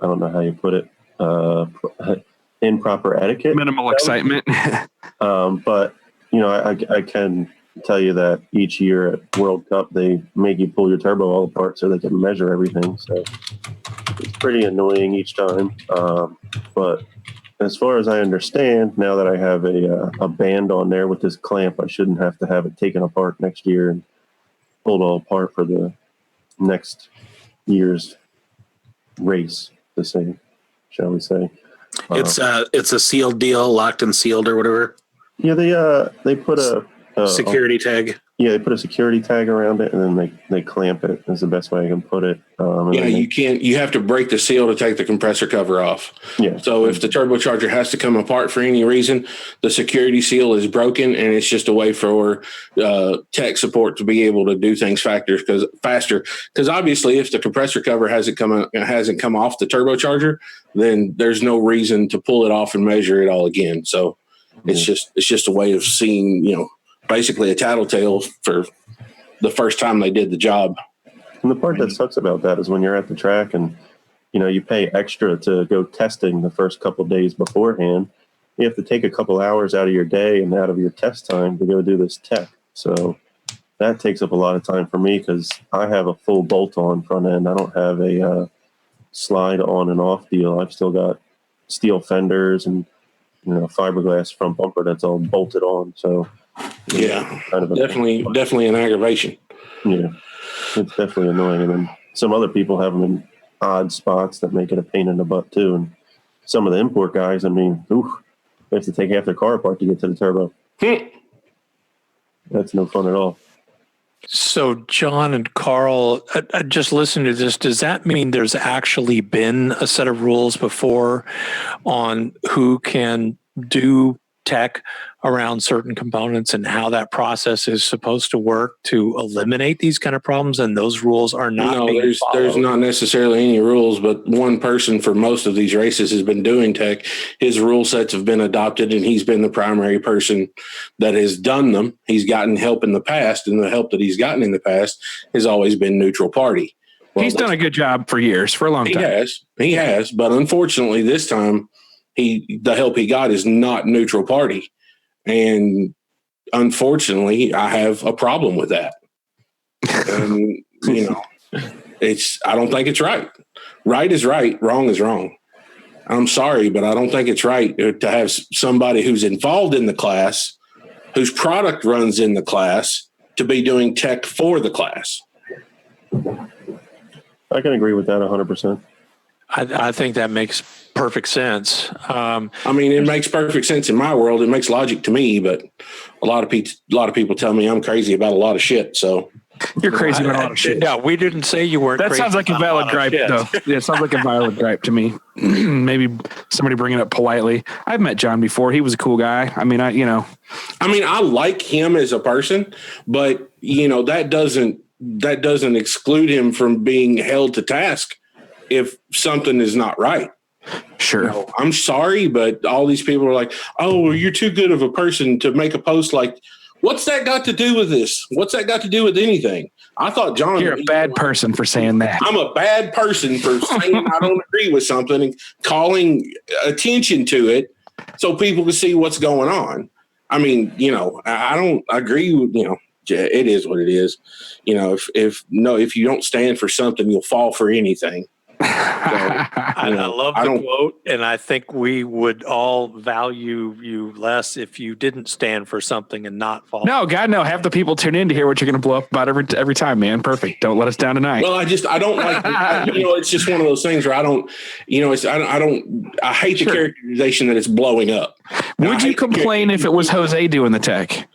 don't know how you put it, improper etiquette. Minimal excitement. But, I can tell you that each year at World Cup, they make you pull your turbo all apart so they can measure everything. So it's pretty annoying each time. But as far as I understand, now that I have a band on there with this clamp, I shouldn't have to have it taken apart next year and pulled all apart for the next year's race, shall we say. It's a sealed deal, locked and sealed or whatever. Yeah, they put a security tag. Yeah, they put a security tag around it, and then they clamp it. Is the best way I can put it. You have to break the seal to take the compressor cover off. Yeah. So if the turbocharger has to come apart for any reason, the security seal is broken, and it's just a way for tech support to be able to do things faster. Because obviously, if the compressor cover hasn't come off the turbocharger, then there's no reason to pull it off and measure it all again. So it's just a way of seeing, basically a tattletale for the first time they did the job. And the part that sucks about that is when you're at the track and you pay extra to go testing the first couple days beforehand. You have to take a couple hours out of your day and out of your test time to go do this tech. So that takes up a lot of time for me because I have a full bolt-on front end. I don't have a slide on and off deal. I've still got steel fenders and fiberglass front bumper that's all bolted on. So yeah, definitely an aggravation. Yeah, it's definitely annoying. And then some other people have them in odd spots that make it a pain in the butt too. And some of the import guys, I mean, they have to take half their car apart to get to the turbo. That's no fun at all. So, John and Karl, just listening to this, does that mean there's actually been a set of rules before on who can do tech around certain components and how that process is supposed to work to eliminate these kind of problems? And those rules are not being followed? There's not necessarily any rules, but one person for most of these races has been doing tech. His rule sets have been adopted, and he's been the primary person that has done them. He's gotten help in the past, and the help that he's gotten in the past has always been neutral party. Well, he's done a good job for years, for a long time. He has, but unfortunately this time the help he got is not neutral party. And unfortunately, I have a problem with that. And, I don't think it's right. Right is right. Wrong is wrong. I'm sorry, but I don't think it's right to have somebody who's involved in the class, whose product runs in the class, to be doing tech for the class. I can agree with that 100%. I think that makes perfect sense. It makes perfect sense in my world. It makes logic to me, but a lot of people tell me I'm crazy about a lot of shit. So you're crazy about a lot of shit. Yeah, we didn't say you weren't. That crazy sounds like a valid gripe, though. Yeah, it sounds like a valid gripe to me. Maybe somebody bring it up politely. I've met John before. He was a cool guy. I like him as a person, but that doesn't exclude him from being held to task if something is not right. Sure. I'm sorry, but all these people are like, oh, you're too good of a person to make a post like, what's that got to do with this? What's that got to do with anything? I thought, John, you're a bad person for saying that. I'm a bad person for saying I don't agree with something and calling attention to it so people can see what's going on. I don't agree with, it is what it is. If you don't stand for something, you'll fall for anything. I love the quote, and I think we would all value you less if you didn't stand for something and not fall. No, God, no. Have the people tune in to hear what you're going to blow up about every time, man. Perfect. Don't let us down tonight. Well, I don't like, it's just one of those things where I hate the characterization that it's blowing up. Would you complain if it was Jose doing the tech?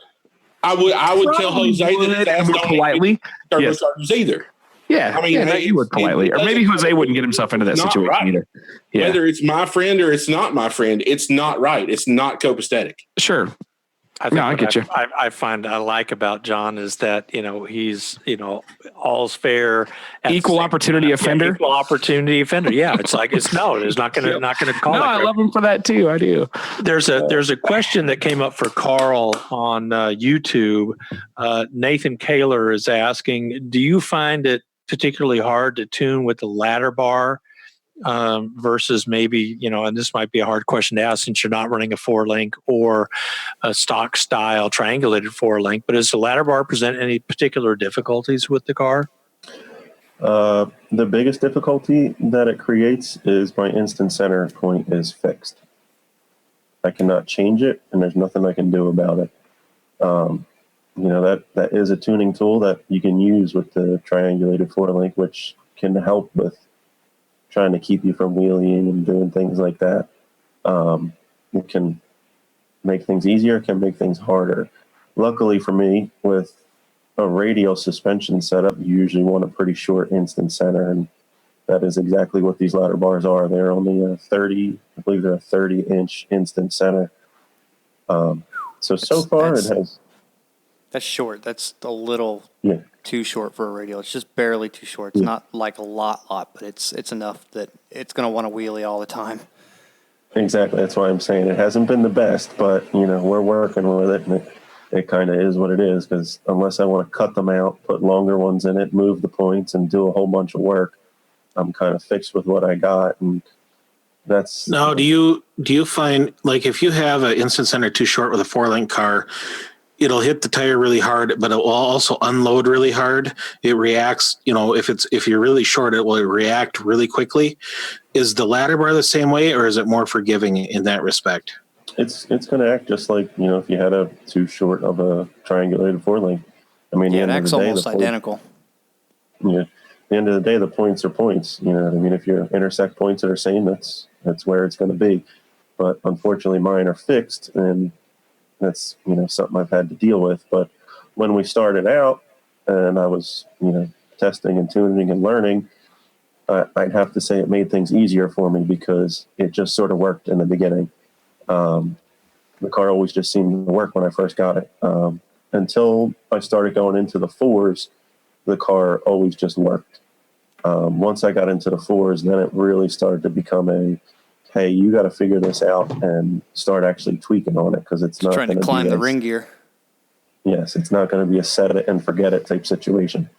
I would tell Jose that that's not politely turbochargers either. Yeah, you would politely, or maybe Jose wouldn't get himself into that situation right. Either. Yeah. Whether it's my friend or it's not my friend, it's not right. It's not copacetic. Sure. I get you. I find I like about John is that he's all's fair, equal opportunity offender. Equal opportunity offender. Yeah, it's like there's not going to call. No, I love him for that too. I do. There's a question that came up for Karl on YouTube. Nathan Kaler is asking, do you find it particularly hard to tune with the ladder bar versus maybe, and this might be a hard question to ask since you're not running a 4-link or a stock style triangulated 4-link, but does the ladder bar present any particular difficulties with the car? The biggest difficulty that it creates is my instant center point is fixed. I cannot change it, and there's nothing I can do about it. That is a tuning tool that you can use with the triangulated 4-link, which can help with trying to keep you from wheeling and doing things like that. It can make things easier, it can make things harder. Luckily for me, with a radial suspension setup, you usually want a pretty short instant center, and that is exactly what these ladder bars are. They're only a 30-inch instant center. So far it has... That's short. That's a little too short for a radial. It's just barely too short. It's not like a lot, but it's enough that it's going to want to wheelie all the time. Exactly. That's why I'm saying it hasn't been the best, but, we're working with it, and it kind of is what it is, because unless I want to cut them out, put longer ones in it, move the points, and do a whole bunch of work, I'm kind of fixed with what I got, and that's Now, do you find, like, if you have an instant center too short with a 4-link car, it'll hit the tire really hard, but it will also unload really hard. It reacts, if you're really short, it will react really quickly. Is the ladder bar the same way, or is it more forgiving in that respect? it's going to act just like, if you had a too short of a triangulated 4-link. I mean, Yeah, it the end acts of the day, almost identical. Yeah. At the end of the day, the points are points. You know what I mean? If your intersect points are the same, that's where it's going to be. But unfortunately, mine are fixed, and that's something I've had to deal with. But when we started out, and I was testing and tuning and learning, I'd have to say it made things easier for me because it just sort of worked in the beginning. The car always just seemed to work when I first got it. Until I started going into the 4s, the car always just worked. Once I got into the 4s, then it really started to become hey, you got to figure this out and start actually tweaking on it, because it's not Trying to climb the ring gear. Yes, it's not going to be a set it and forget it type situation.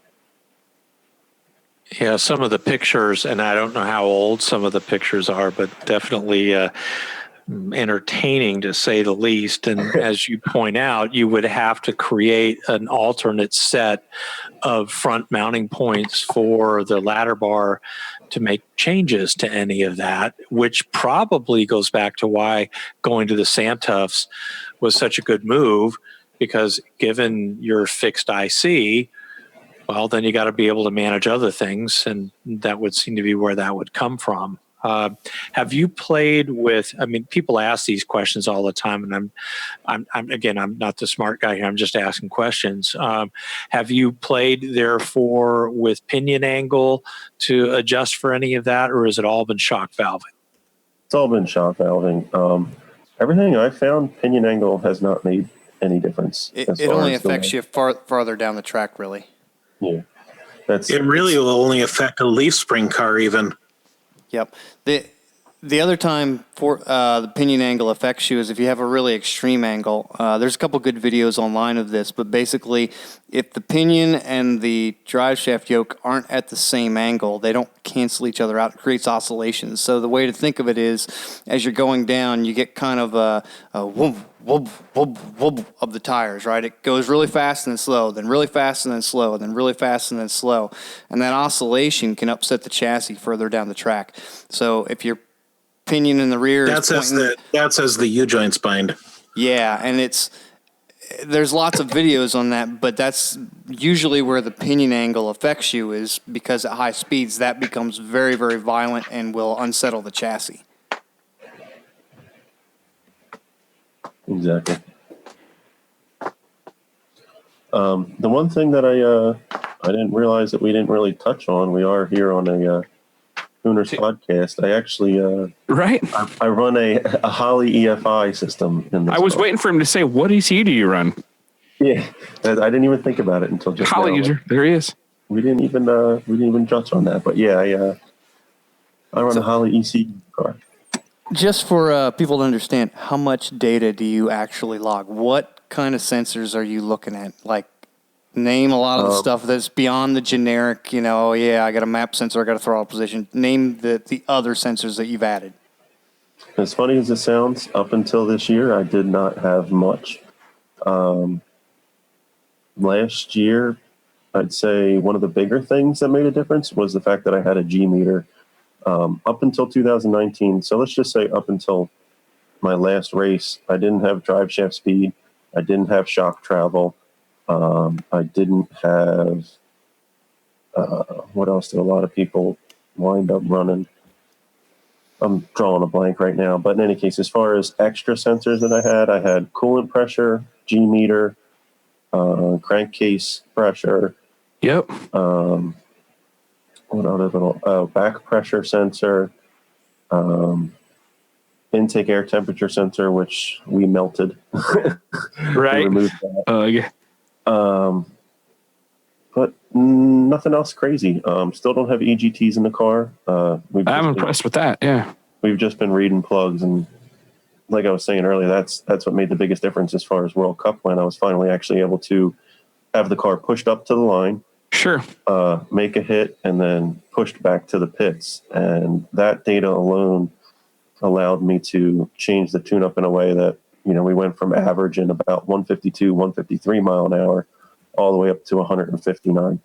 Yeah, some of the pictures, and I don't know how old some of the pictures are, but definitely entertaining to say the least. And as you point out, you would have to create an alternate set of front mounting points for the ladder bar to make changes to any of that, which probably goes back to why going to the Santufs was such a good move, because given your fixed IC, well, then you got to be able to manage other things, and that would seem to be where that would come from. Have you played with? I mean, people ask these questions all the time, and I'm not the smart guy here. I'm just asking questions. Have you played therefore with pinion angle to adjust for any of that, or has it all been shock valving? It's all been shock valving. Everything I found, pinion angle has not made any difference. It only affects you farther down the track, really. Yeah, It really will only affect a leaf spring car, even. Yep. The other time for the pinion angle affects you is if you have a really extreme angle. There's a couple good videos online of this, but basically, if the pinion and the drive shaft yoke aren't at the same angle, they don't cancel each other out. It creates oscillations. So the way to think of it is, as you're going down, you get kind of a whoop, whoop, whoop, whoop of the tires, right? It goes really fast and then slow, then really fast and then slow, then really fast and then slow. And that oscillation can upset the chassis further down the track. So if your pinion in the rear that's as the U-joints bind. Yeah, and there's lots of videos on that, but that's usually where the pinion angle affects you, is because at high speeds that becomes very, very violent and will unsettle the chassis. Exactly. The one thing that I didn't realize that we didn't really touch on, we are here on a Tuners podcast. I actually Right. I run a Holley EFI system in this I was car. waiting for him to say, what ECU do you run? Yeah, I didn't even think about it until just Holly now. user. There he is. We didn't even touch on that, but yeah, I run a Holley ECU car. Just for people to understand, how much data do you actually log? What kind of sensors are you looking at? Like, name a lot of the stuff that's beyond the generic, I got a map sensor, I got a throttle position. Name the other sensors that you've added. As funny as it sounds, up until this year, I did not have much. Last year, I'd say one of the bigger things that made a difference was the fact that I had a G meter. Up until 2019, so let's just say up until my last race, I didn't have drive shaft speed. I didn't have shock travel. I didn't have, what else did a lot of people wind up running? I'm drawing a blank right now. But in any case, as far as extra sensors that I had coolant pressure, G meter, crankcase pressure. Yep. What other little back pressure sensor, intake air temperature sensor, which we melted. Right. We removed that. Yeah. But nothing else crazy. Still don't have EGTs in the car. I'm impressed with that. Yeah. We've just been reading plugs, and like I was saying earlier, that's what made the biggest difference as far as World Cup went. I was finally actually able to have the car pushed up to the line. Sure. make a hit, and then pushed back to the pits. And that data alone allowed me to change the tune-up in a way that, we went from averaging about 152, 153 mile an hour all the way up to 159.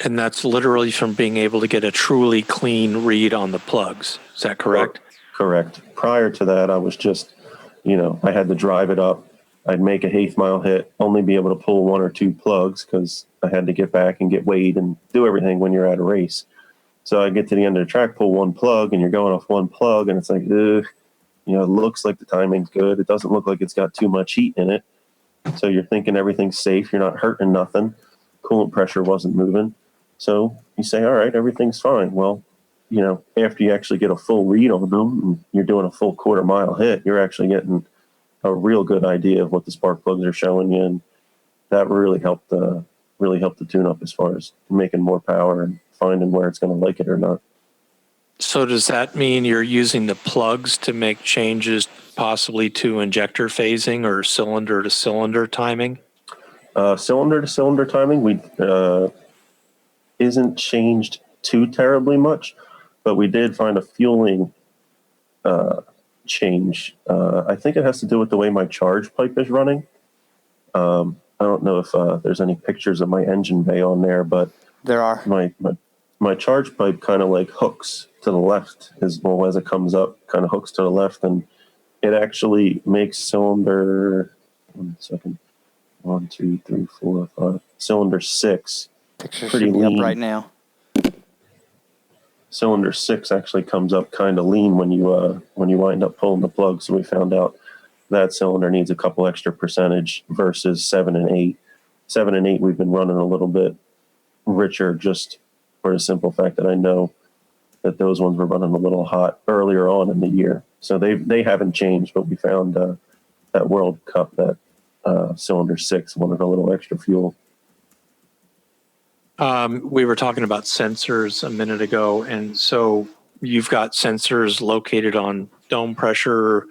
And that's literally from being able to get a truly clean read on the plugs. Is that correct? Correct. Prior to that, I was just, I had to drive it up. I'd make a 1/8 mile hit, only be able to pull 1 or 2 plugs because I had to get back and get weighed and do everything when you're at a race. So I get to the end of the track, pull 1 plug, and you're going off 1 plug, and it's like, ugh. It looks like the timing's good. It doesn't look like it's got too much heat in it. So you're thinking everything's safe. You're not hurting nothing. Coolant pressure wasn't moving. So you say, all right, everything's fine. Well, after you actually get a full read on them and you're doing a full 1/4 mile hit, you're actually getting a real good idea of what the spark plugs are showing you. And that really helped the tune up as far as making more power and finding where it's going to like it or not. So does that mean you're using the plugs to make changes possibly to injector phasing or cylinder to cylinder timing? Cylinder to cylinder timing, we isn't changed too terribly much, but we did find a fueling change. I think it has to do with the way my charge pipe is running. I don't know if there's any pictures of my engine bay on there, but There are. My charge pipe kind of like hooks to the left as it comes up, kind of hooks to the left, and it actually makes cylinder 1, 2, 3, 4, 5, cylinder 6 Picture pretty should be lean up right now. Cylinder 6 actually comes up kind of lean when you wind up pulling the plug. So we found out that cylinder needs a couple extra percentage versus 7 and 8. 7 and 8 we've been running a little bit richer, just for the simple fact that I know that those ones were running a little hot earlier on in the year. So they haven't changed, but we found that World Cup, that cylinder 6 wanted a little extra fuel. We were talking about sensors a minute ago, and so you've got sensors located on dome pressure,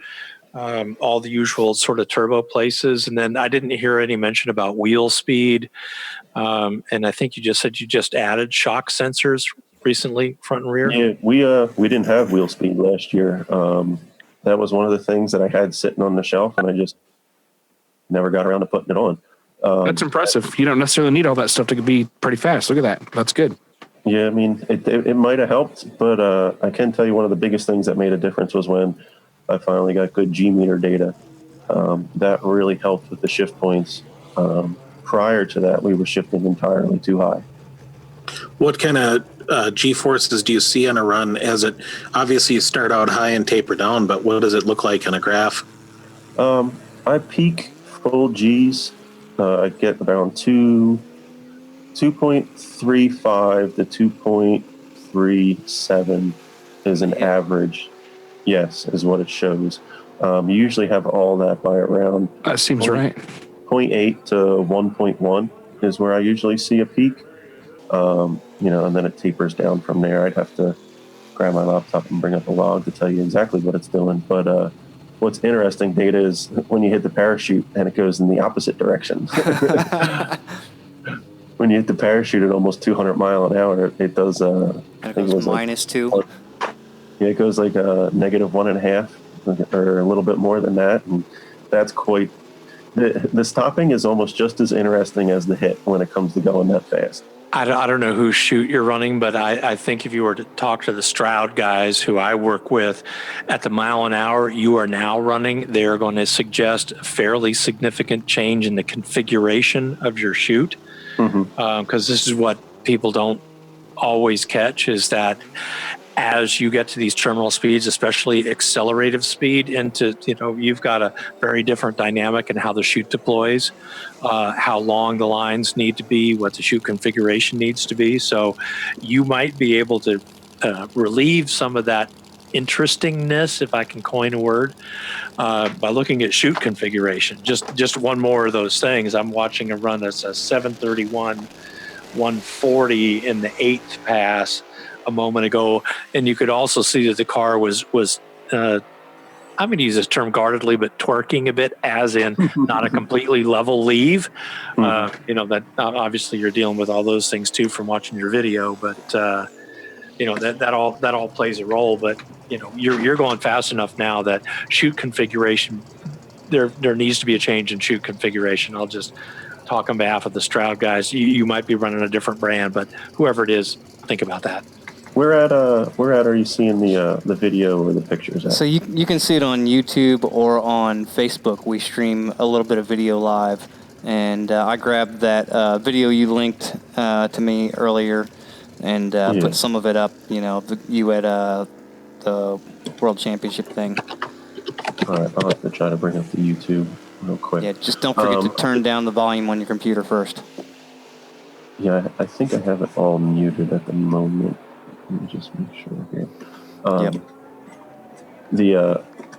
all the usual sort of turbo places, and then I didn't hear any mention about wheel speed, and I think you just said you just added shock sensors recently, front and rear. Yeah, we didn't have wheel speed last year. That was one of the things that I had sitting on the shelf, and I just never got around to putting it on. That's impressive. You don't necessarily need all that stuff to be pretty fast. Look at that. That's good. Yeah, I mean, it might have helped, but I can tell you one of the biggest things that made a difference was when I finally got good G-meter data. That really helped with the shift points. Prior to that, we were shifting entirely too high. What kind of G-forces do you see on a run? As it obviously you start out high and taper down, but what does it look like in a graph? I peak full G's. I get around 2.35 to 2.37 is an average. Yes, is what it shows. You usually have all that by around. That seems right. 0.8 to 1.1 is where I usually see a peak. And then it tapers down from there. I'd have to grab my laptop and bring up a log to tell you exactly what it's doing. But what's interesting, data, is when you hit the parachute and it goes in the opposite direction. When you hit the parachute at almost 200 mile an hour, it does. I think it was -2. Yeah, it goes like -1.5 or a little bit more than that, and that's quite. The stopping is almost just as interesting as the hit when it comes to going that fast. I don't know whose chute you're running, but I think if you were to talk to the Stroud guys who I work with at the mile an hour you are now running, they're going to suggest a fairly significant change in the configuration of your chute. Because this is what people don't always catch, is that as you get to these terminal speeds, especially accelerative speed, you've got a very different dynamic in how the chute deploys, how long the lines need to be, what the chute configuration needs to be. So you might be able to relieve some of that interestingness, if I can coin a word, by looking at chute configuration. Just one more of those things. I'm watching a run that's a 731 140 in the 8th pass a moment ago, and you could also see that the car was I'm going to use this term guardedly, but twerking a bit, as in not a completely level leave. That obviously you're dealing with all those things too from watching your video, but that all plays a role. But you're going fast enough now that chute configuration, there needs to be a change in chute configuration. I'll just talk on behalf of the Stroud guys. You might be running a different brand, but whoever it is, think about that. Where at are you seeing the video or the pictures at? So you can see it on YouTube or on Facebook. We stream a little bit of video live, and I grabbed that video you linked to me earlier and put some of it up. You at the World Championship thing. All right, I'll have to try to bring up the YouTube real quick. Yeah, just don't forget to turn down the volume on your computer first. Yeah, I think I have it all muted at the moment. Let me just make sure here.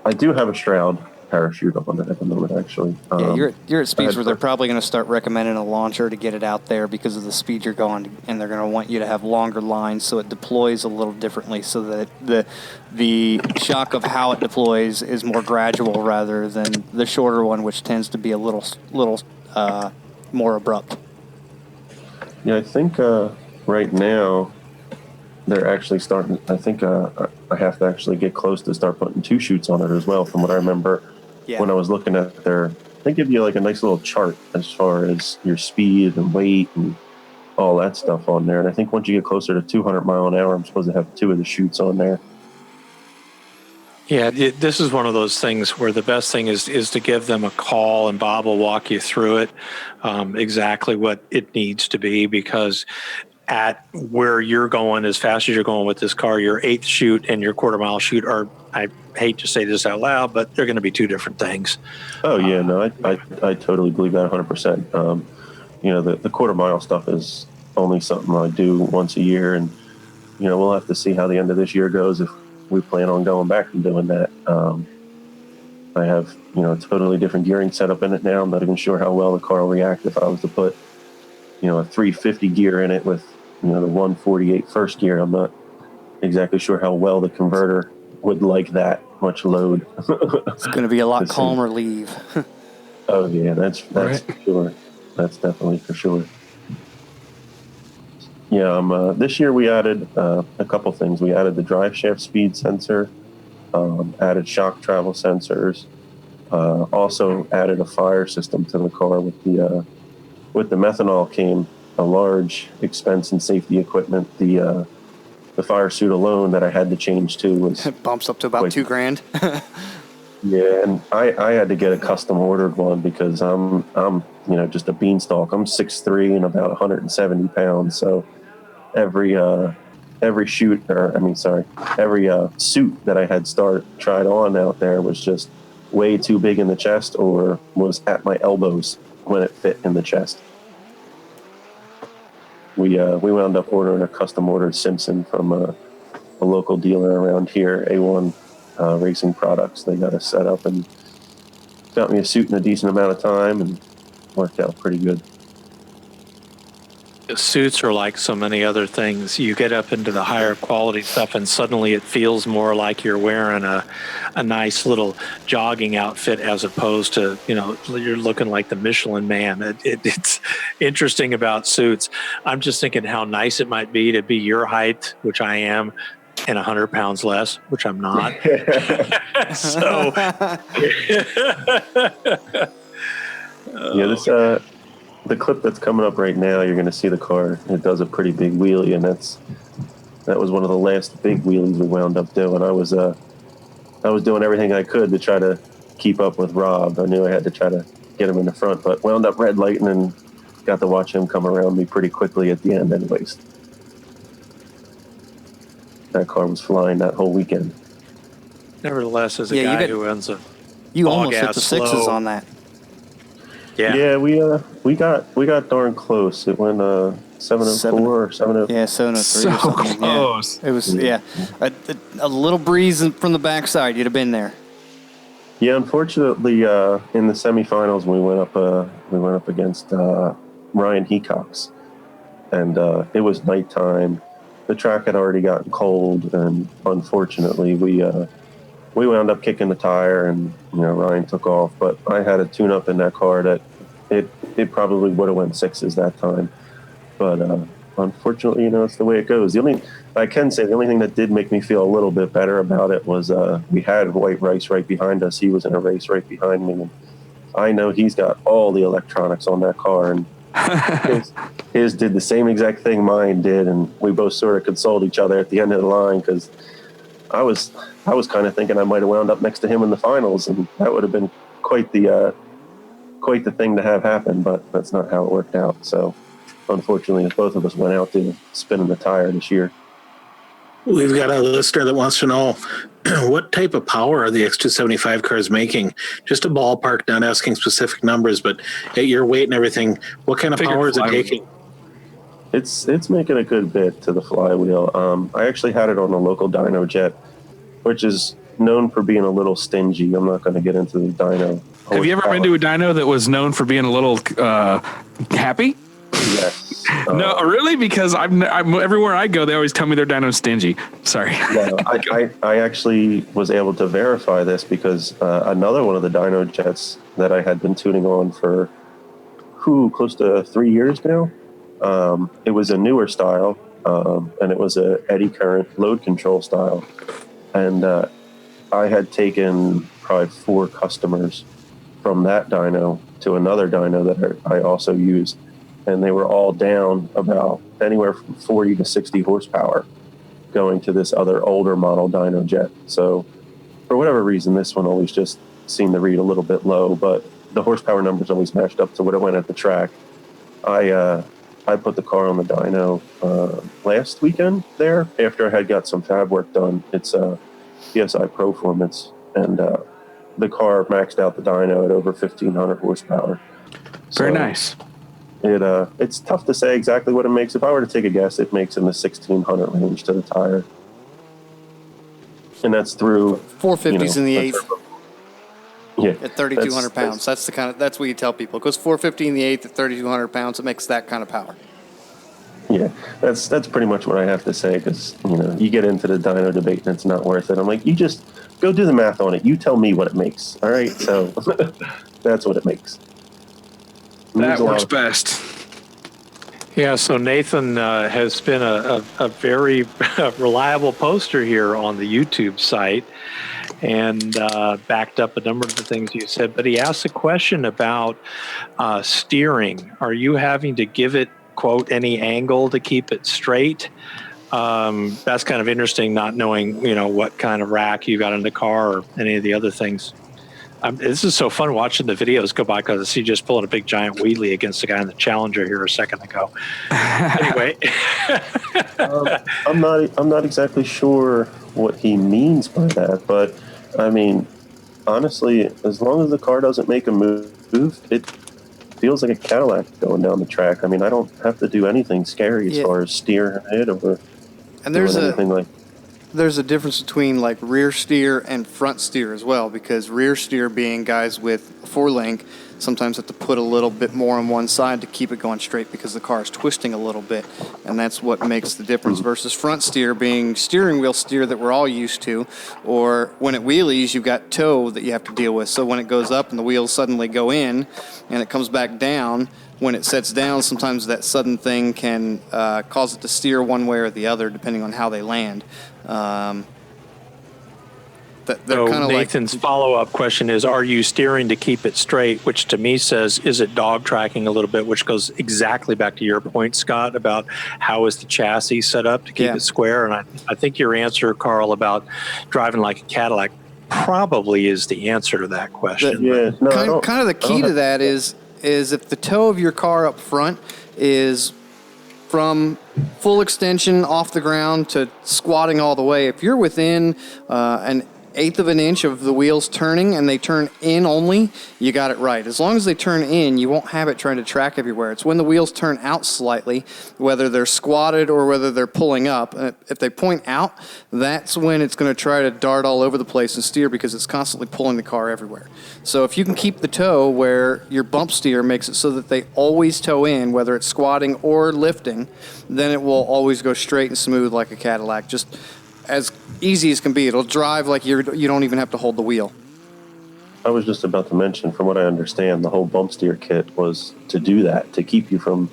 I do have a Stroud parachute on it at the moment, actually. You're at speeds where they're probably going to start recommending a launcher to get it out there because of the speed you're going, and they're going to want you to have longer lines so it deploys a little differently, so that the shock of how it deploys is more gradual rather than the shorter one, which tends to be a little more abrupt. Yeah, I think right now they're actually starting. I think I have to actually get close to start putting 2 chutes on it as well. From what I remember when I was looking at they give you like a nice little chart as far as your speed and weight and all that stuff on there. And I think once you get closer to 200 mile an hour, I'm supposed to have 2 of the chutes on there. Yeah, this is one of those things where the best thing is to give them a call, and Bob will walk you through it, exactly what it needs to be, because at where you're going, as fast as you're going with this car, your 8th chute and your quarter-mile chute are, I hate to say this out loud, but they're going to be 2 different things. Oh, yeah, no, I totally believe that 100%. The quarter-mile stuff is only something I do once a year, and, we'll have to see how the end of this year goes if we plan on going back and doing that. I have, a totally different gearing setup in it now. I'm not even sure how well the car will react if I was to put, a 350 gear in it with, the 148 first gear. I'm not exactly sure how well the converter would like that much load. It's going to be a lot calmer leave. Oh yeah, that's right. For sure. That's definitely for sure. Yeah, this year we added a couple things. We added the drive shaft speed sensor, added shock travel sensors, also added a fire system to the car. With the methanol came a large expense in safety equipment. The fire suit alone that I had to change to was it bumps up to about $2,000. Yeah, and I had to get a custom ordered one because I'm just a beanstalk. I'm 6'3" and about 170 pounds. So every suit that I had tried on out there was just way too big in the chest or was at my elbows when it fit in the chest. We wound up ordering a custom ordered Simpson from a local dealer around here, A1 Racing Products. They got us set up and got me a suit in a decent amount of time and worked out pretty good. Suits are like so many other things. You get up into the higher quality stuff and suddenly it feels more like you're wearing a nice little jogging outfit as opposed to, you're looking like the Michelin Man. It's interesting about suits. I'm just thinking how nice it might be to be your height, which I am, and 100 pounds less, which I'm not. So, yeah, the clip that's coming up right now, you're going to see the car. It does a pretty big wheelie, and that was one of the last big wheelies we wound up doing. I was doing everything I could to try to keep up with Rob. I knew I had to try to get him in the front, but wound up red lighting and got to watch him come around me pretty quickly at the end anyways. That car was flying that whole weekend. Nevertheless, as a guy who owns a you almost hit the sixes on that. Yeah, we got darn close. It went 704 or 703. Yeah, 703 so or something. close. Yeah. It was a little breeze from the backside. You'd have been there. Yeah, unfortunately, in the semifinals we went up against Ryan Heacox, and it was nighttime. The track had already gotten cold, and unfortunately, we we wound up kicking the tire, and Ryan took off. But I had a tune-up in that car that it probably would have went sixes that time. But unfortunately, it's the way it goes. The only thing that did make me feel a little bit better about it was we had White Rice right behind us. He was in a race right behind me, and I know he's got all the electronics on that car, and his did the same exact thing mine did, and we both sort of consoled each other at the end of the line, because I was kind of thinking I might have wound up next to him in the finals, and that would have been quite the thing to have happen. But that's not how it worked out. So unfortunately, both of us went out to spinning the tire this year. We've got a listener that wants to know what type of power are the X275 cars making? Just a ballpark, not asking specific numbers, but at your weight and everything, what kind of power is it taking? It's making a good bit to the flywheel. I actually had it on a local dyno jet, which is known for being a little stingy. I'm not going to get into the dyno. Have you ever been to a dyno that was known for being a little happy? Yes. No, really? Because I'm everywhere I go, they always tell me their dyno's stingy. Sorry. No, I actually was able to verify this because another one of the dyno jets that I had been tuning on for close to 3 years now. It was a newer style, and it was a eddy current load control style. And I had taken probably 4 customers from that dyno to another dyno that I also used. And they were all down about anywhere from 40 to 60 horsepower going to this other older model dyno jet. So for whatever reason, this one always just seemed to read a little bit low, but the horsepower numbers always matched up to what it went at the track. I put the car on the dyno last weekend there after I had got some fab work done. It's PSI Proformance, and the car maxed out the dyno at over 1,500 horsepower. Very nice. It's tough to say exactly what it makes. If I were to take a guess, it makes in the 1,600 range to the tire, and that's through 450s in the eighth. Yeah, at 3,200 pounds. That's what you tell people. It goes 450 in the eighth at 3,200 pounds. It makes that kind of power. Yeah, that's pretty much what I have to say, because you get into the dyno debate and it's not worth it. I'm like, you just go do the math on it. You tell me what it makes. All right, so that's what it makes. That works best. Yeah, so Nathan has been a very reliable poster here on the YouTube site, and backed up a number of the things you said. But he asked a question about steering. Are you having to give it, quote, any angle to keep it straight? That's kind of interesting, not knowing, what kind of rack you got in the car or any of the other things. This is so fun watching the videos go by, because I see you just pulling a big giant wheelie against the guy in the Challenger here a second ago. Anyway. I'm not exactly sure what he means by that, but I mean, honestly, as long as the car doesn't make a move, it feels like a Cadillac going down the track. I mean, I don't have to do anything scary as far as steering it or anything like. There's a difference between like rear steer and front steer as well, because rear steer, being guys with 4-link, sometimes have to put a little bit more on one side to keep it going straight because the car is twisting a little bit, and that's what makes the difference, versus front steer being steering wheel steer that we're all used to, or when it wheelies, you've got toe that you have to deal with. So when it goes up and the wheels suddenly go in and it comes back down, when it sets down, sometimes that sudden thing can cause it to steer one way or the other, depending on how they land. Nathan's follow-up question is, are you steering to keep it straight? Which to me says, is it dog tracking a little bit? Which goes exactly back to your point, Scott, about how is the chassis set up to keep it square. And I think your answer, Karl, about driving like a Cadillac probably is the answer to that question. Kind of the key to that is if the toe of your car up front is from full extension off the ground to squatting all the way, if you're within an 1/8 of an inch of the wheels turning and they turn in only, you got it right. As long as they turn in, you won't have it trying to track everywhere. It's when the wheels turn out slightly, whether they're squatted or whether they're pulling up. If they point out, that's when it's going to try to dart all over the place and steer, because it's constantly pulling the car everywhere. So if you can keep the toe where your bump steer makes it so that they always toe in, whether it's squatting or lifting, then it will always go straight and smooth like a Cadillac. Just as easy as can be. It'll drive like you don't even have to hold the wheel. I was just about to mention, from what I understand, the whole bump steer kit was to do that, to keep you from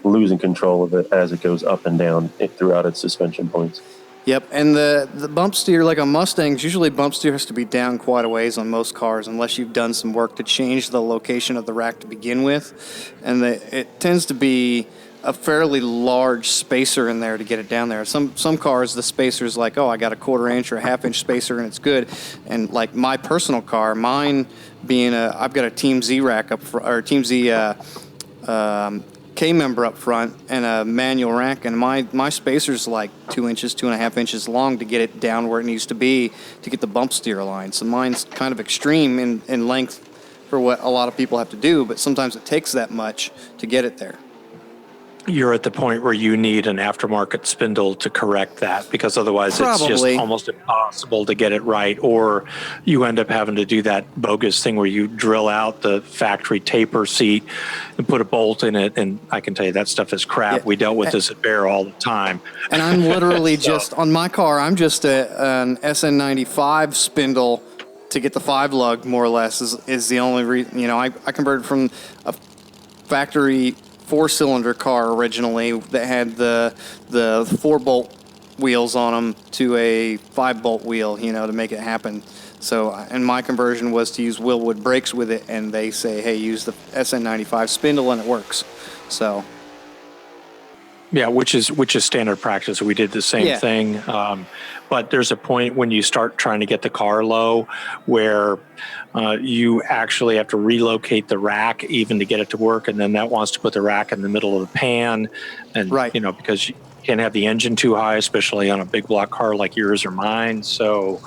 losing control of it as it goes up and down throughout its suspension points. Yep, and the bump steer, like on Mustangs, usually bump steer has to be down quite a ways on most cars unless you've done some work to change the location of the rack to begin with. And it tends to be a fairly large spacer in there to get it down there. Some cars, the spacer's like, oh, I got a 1/4 inch or a 1/2 inch spacer and it's good. And like my personal car, mine being I've got a Team Z rack up front, or Team Z K-member up front and a manual rack, and my spacer's like 2 inches, 2.5 inches long to get it down where it needs to be to get the bump steer aligned. So mine's kind of extreme in length for what a lot of people have to do, but sometimes it takes that much to get it there. You're at the point where you need an aftermarket spindle to correct that, because otherwise it's just almost impossible to get it right, or you end up having to do that bogus thing where you drill out the factory taper seat and put a bolt in it, and I can tell you that stuff is crap. We dealt with this at Bear all the time. And I'm literally just, on my car, I'm just an SN95 spindle to get the 5-lug, more or less, is the only reason. You know, I converted from a factory 4-cylinder car originally that had the 4-bolt wheels on them to a 5-bolt wheel, you know, to make it happen. So, and my conversion was to use Willwood brakes with it, and they say, hey, use the SN95 spindle, and it works. So, yeah, which is standard practice. We did the same thing. But there's a point when you start trying to get the car low where you actually have to relocate the rack even to get it to work. And then that wants to put the rack in the middle of the pan. And, you know, because you can't have the engine too high, especially on a big block car like yours or mine. So,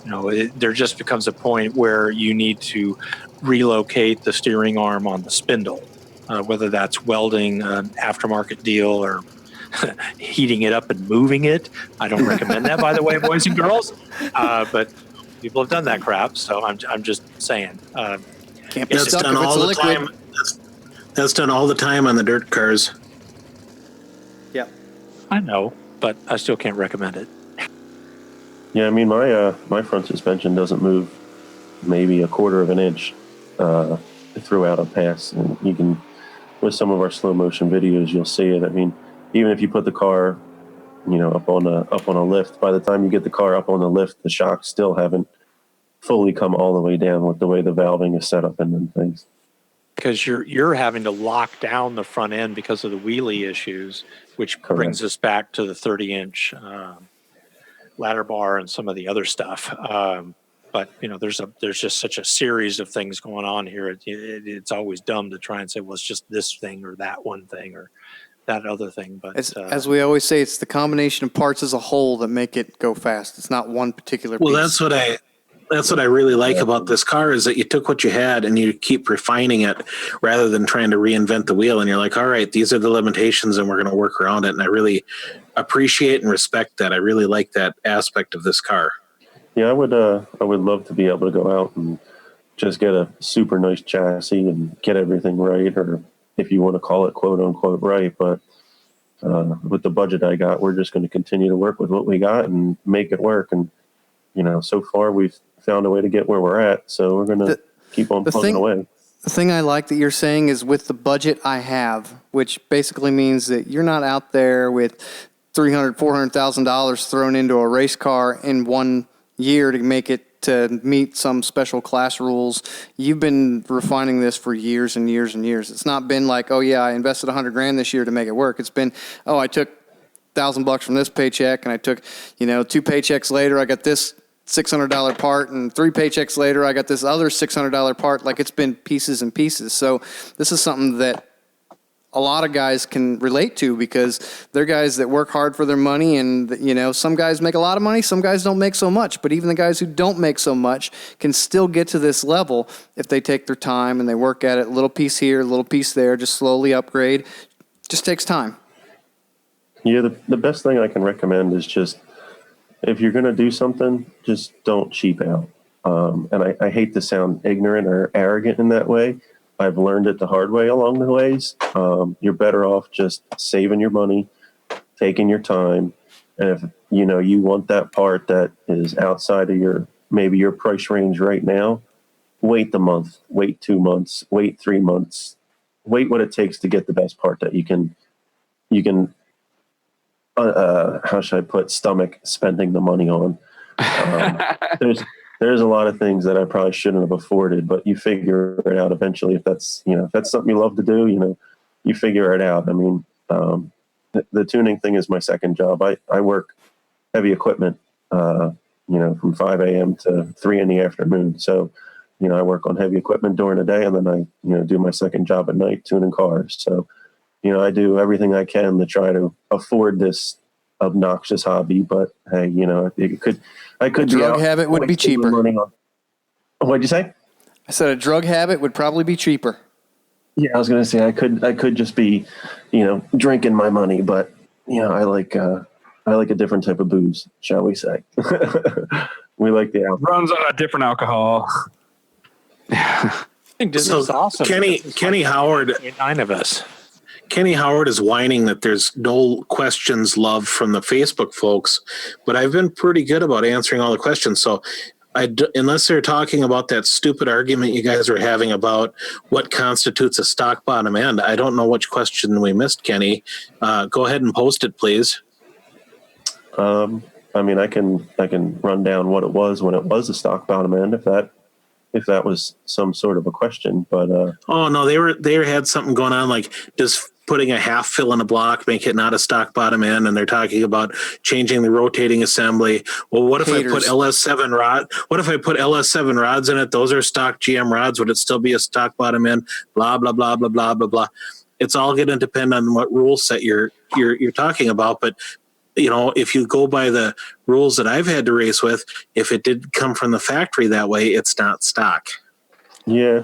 you know, there just becomes a point where you need to relocate the steering arm on the spindle, whether that's welding an aftermarket deal or heating it up and moving it. I don't recommend that, by the way, boys and girls. But people have done that crap, so I'm just saying. Can't be stuck if it's a liquid. That's done all the time on the dirt cars. Yep. I know, but I still can't recommend it. Yeah, I mean, my front suspension doesn't move maybe 1/4 inch throughout a pass, and you can, with some of our slow motion videos, you'll see it. I mean, even if you put the car, you know, up on a lift, by the time you get the car up on the lift, the shocks still haven't fully come all the way down with the way the valving is set up and then things. Because you're having to lock down the front end because of the wheelie issues, which brings us back to the 30-inch ladder bar and some of the other stuff. But you know, there's just such a series of things going on here. It's always dumb to try and say, well, it's just this thing or that one thing or that other thing. But as we always say, it's the combination of parts as a whole that make it go fast. It's not one particular piece. Well, that's what I really like about this car is that you took what you had and you keep refining it rather than trying to reinvent the wheel. And you're like, all right, these are the limitations and we're going to work around it. And I really appreciate and respect that. I really like that aspect of this car. Yeah, I would love to be able to go out and just get a super nice chassis and get everything right, or if you want to call it quote unquote right. But with the budget I got, we're just going to continue to work with what we got and make it work. And, you know, so far we've found a way to get where we're at. So we're going to keep on plugging away. The thing I like that you're saying is with the budget I have, which basically means that you're not out there with $300,000, $400,000 thrown into a race car in 1 year to make it to meet some special class rules. You've been refining this for years and years and years. It's not been like, oh yeah, I invested $100,000 this year to make it work. It's been, oh, I took $1,000 from this paycheck, and I took, 2 paychecks later, I got this $600 part, and 3 paychecks later, I got this other $600 part. Like, it's been pieces and pieces. So this is something that a lot of guys can relate to, because they're guys that work hard for their money, and some guys make a lot of money, some guys don't make so much, but even the guys who don't make so much can still get to this level if they take their time and they work at it, a little piece here, a little piece there, just slowly upgrade. Just takes time. Yeah, the best thing I can recommend is just, if you're going to do something, just don't cheap out. And I hate to sound ignorant or arrogant in that way. I've learned it the hard way along the ways. You're better off just saving your money, taking your time, And if you want that part that is outside of your price range right now, wait the month, wait 2 months, wait 3 months, wait what it takes to get the best part that you can how should I put, stomach spending the money on. There's a lot of things that I probably shouldn't have afforded, but you figure it out eventually. If that's something you love to do, you figure it out. I mean, the tuning thing is my second job. I work heavy equipment, from 5 a.m. to 3 in the afternoon. So, I work on heavy equipment during the day, and then I, do my second job at night tuning cars. So, I do everything I can to try to afford this obnoxious hobby. But hey, I could A drug habit would be cheaper. What'd you say? I said a drug habit would probably be cheaper. Yeah, I was going to say I could just be, drinking my money, but I like a different type of booze, shall we say? We like the alcohol. Runs on a different alcohol. This is awesome. Kenny Howard, 9 of us. Kenny Howard is whining that there's no questions love from the Facebook folks, but I've been pretty good about answering all the questions. So unless they're talking about that stupid argument you guys were having about what constitutes a stock bottom end, I don't know which question we missed, Kenny. Go ahead and post it, please. I mean, I can run down what it was when it was a stock bottom end, if that was some sort of a question. But oh no, they had something going on, like does putting a half fill in a block make it not a stock bottom end? And they're talking about changing the rotating assembly. Well, what if I put LS7 rod? What if I put LS7 rods in it? Those are stock GM rods. Would it still be a stock bottom end? Blah blah blah blah blah blah blah. It's all going to depend on what rule set you're talking about, but. If you go by the rules that I've had to race with, if it did come from the factory that way, it's not stock. Yeah,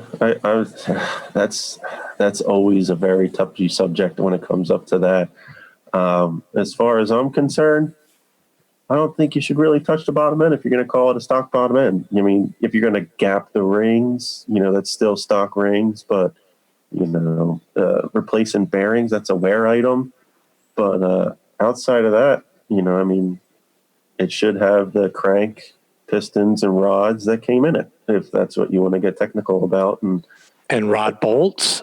that's always a very touchy subject when it comes up to that. As far as I'm concerned, I don't think you should really touch the bottom end if you're going to call it a stock bottom end. I mean, if you're going to gap the rings, that's still stock rings, but replacing bearings, that's a wear item. But outside of that, it should have the crank, pistons, and rods that came in it, if that's what you want to get technical about. And rod bolts?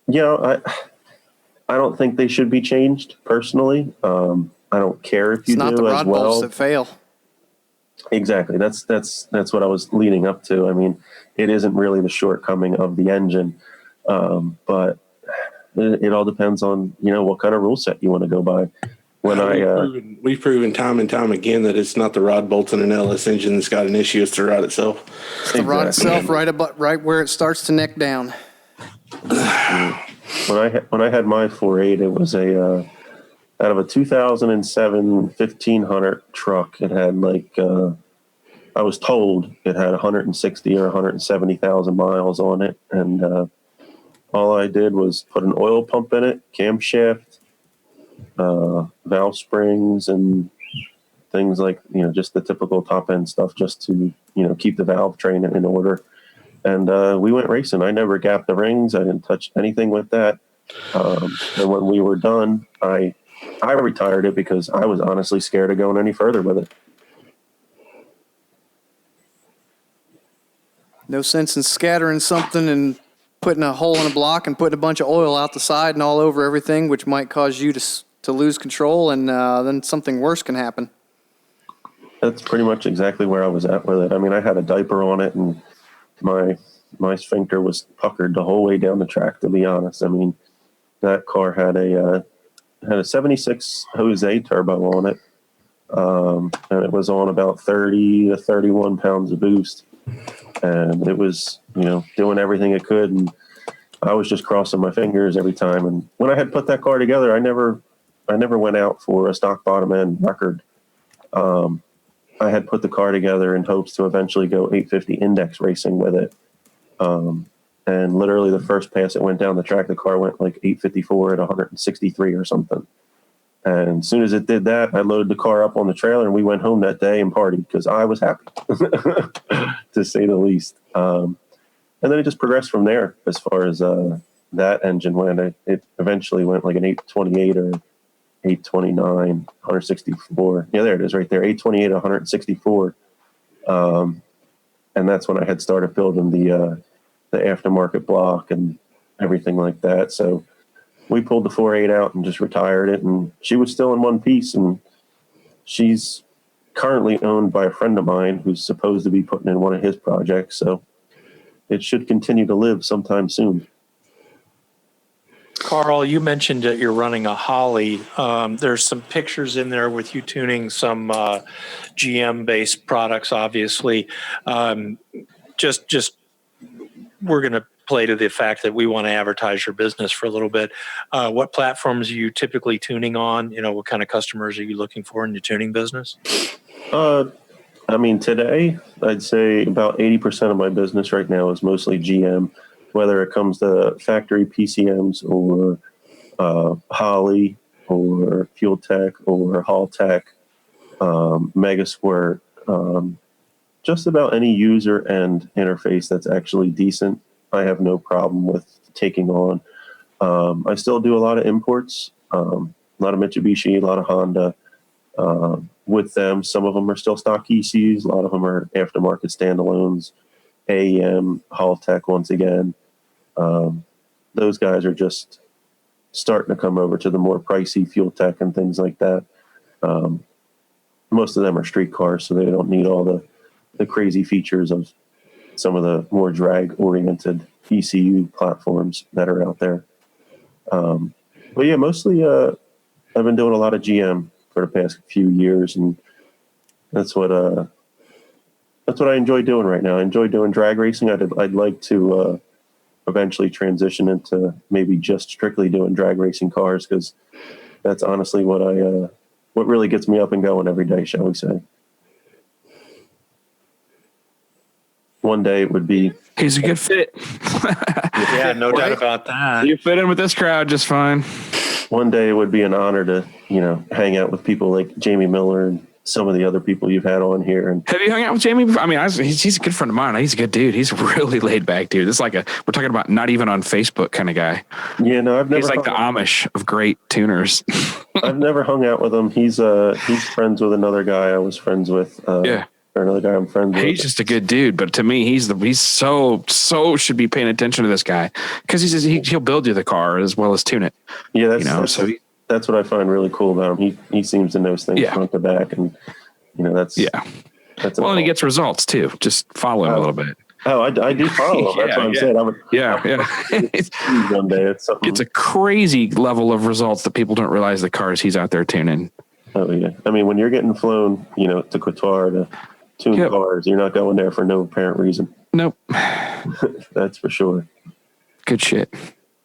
I don't think they should be changed, personally. I don't care if you do as well. It's not the rod bolts that fail. Exactly. That's what I was leading up to. I mean, it isn't really the shortcoming of the engine, but it all depends on, what kind of rule set you want to go by. We've proven time and time again that it's not the rod bolts in an LS engine that's got an issue. It's the rod itself. It's the rod itself, right where it starts to neck down. When I had my 4.8, it was out of a 2007 1500 truck. It had I was told it had 160 or 170,000 miles on it, and all I did was put an oil pump in it, camshaft, valve springs, and things like, just the typical top end stuff, just to, keep the valve train in order. And we went racing. I never gapped the rings. I didn't touch anything with that. And when we were done, I retired it because I was honestly scared of going any further with it. No sense in scattering something and putting a hole in a block and putting a bunch of oil out the side and all over everything, which might cause you to lose control, and then something worse can happen. That's pretty much exactly where I was at with it. I mean, I had a diaper on it, and my sphincter was puckered the whole way down the track, to be honest. I mean, that car had a 76 Jose turbo on it, and it was on about 30 to 31 pounds of boost. And it was, doing everything it could, and I was just crossing my fingers every time. And when I had put that car together, I never went out for a stock bottom end record. I had put the car together in hopes to eventually go 850 index racing with it. And literally the first pass it went down the track, the car went like 854 at 163 or something. And as soon as it did that, I loaded the car up on the trailer, and we went home that day and partied because I was happy, to say the least. And then it just progressed from there as far as that engine went. It eventually went like an 828 or 829, 164. Yeah, there it is right there, 828, 164. And that's when I had started building the aftermarket block and everything like that. So we pulled the 4.8 out and just retired it. And she was still in one piece. And she's currently owned by a friend of mine who's supposed to be putting in one of his projects. So it should continue to live sometime soon. Karl, you mentioned that you're running a Holly. There's some pictures in there with you tuning some GM-based products, obviously. Just we're going to play to the fact that we want to advertise your business for a little bit. What platforms are you typically tuning on? What kind of customers are you looking for in your tuning business? Today, I'd say about 80% of my business right now is mostly GM, whether it comes to factory PCMs or Holly or Fuel Tech or Hall Tech, Megasquirt, just about any user and interface that's actually decent. I have no problem with taking on. I still do a lot of imports, a lot of Mitsubishi, a lot of Honda. With them, some of them are still stock ECUs, a lot of them are aftermarket standalones, AEM, Hall Tech once again. Those guys are just starting to come over to the more pricey Fuel Tech and things like that. Most of them are street cars, so they don't need all the crazy features of some of the more drag-oriented ECU platforms that are out there. But yeah, mostly I've been doing a lot of GM for the past few years, and that's what I enjoy doing right now. I enjoy doing drag racing. I'd like to eventually transition into maybe just strictly doing drag racing cars, because that's honestly what really gets me up and going every day, shall we say. One day it would be. He's a good fit. Yeah, no doubt about that. You fit in with this crowd just fine. One day it would be an honor to, hang out with people like Jamie Miller and some of the other people you've had on here. And have you hung out with Jamie before? I mean, he's a good friend of mine. He's a good dude. He's a really laid back dude. This is we're talking about not even on Facebook kind of guy. Yeah, no, I've never. He's like the Amish of great tuners. I've never hung out with him. He's friends with another guy I was friends with. Or another guy I'm friends with. He's just a good dude, but to me, he's so should be paying attention to this guy, because he'll build you the car as well as tune it. Yeah, that's what I find really cool about him. He seems to know things front to back, and that's well, and he gets results too. Just follow him a little bit. Oh, I do follow him. That's what I'm saying. One day it's a crazy level of results that people don't realize the cars he's out there tuning. Oh yeah, I mean, when you're getting flown, to Qatar to tune cars, you're not going there for no apparent reason. Nope. That's for sure. Good shit.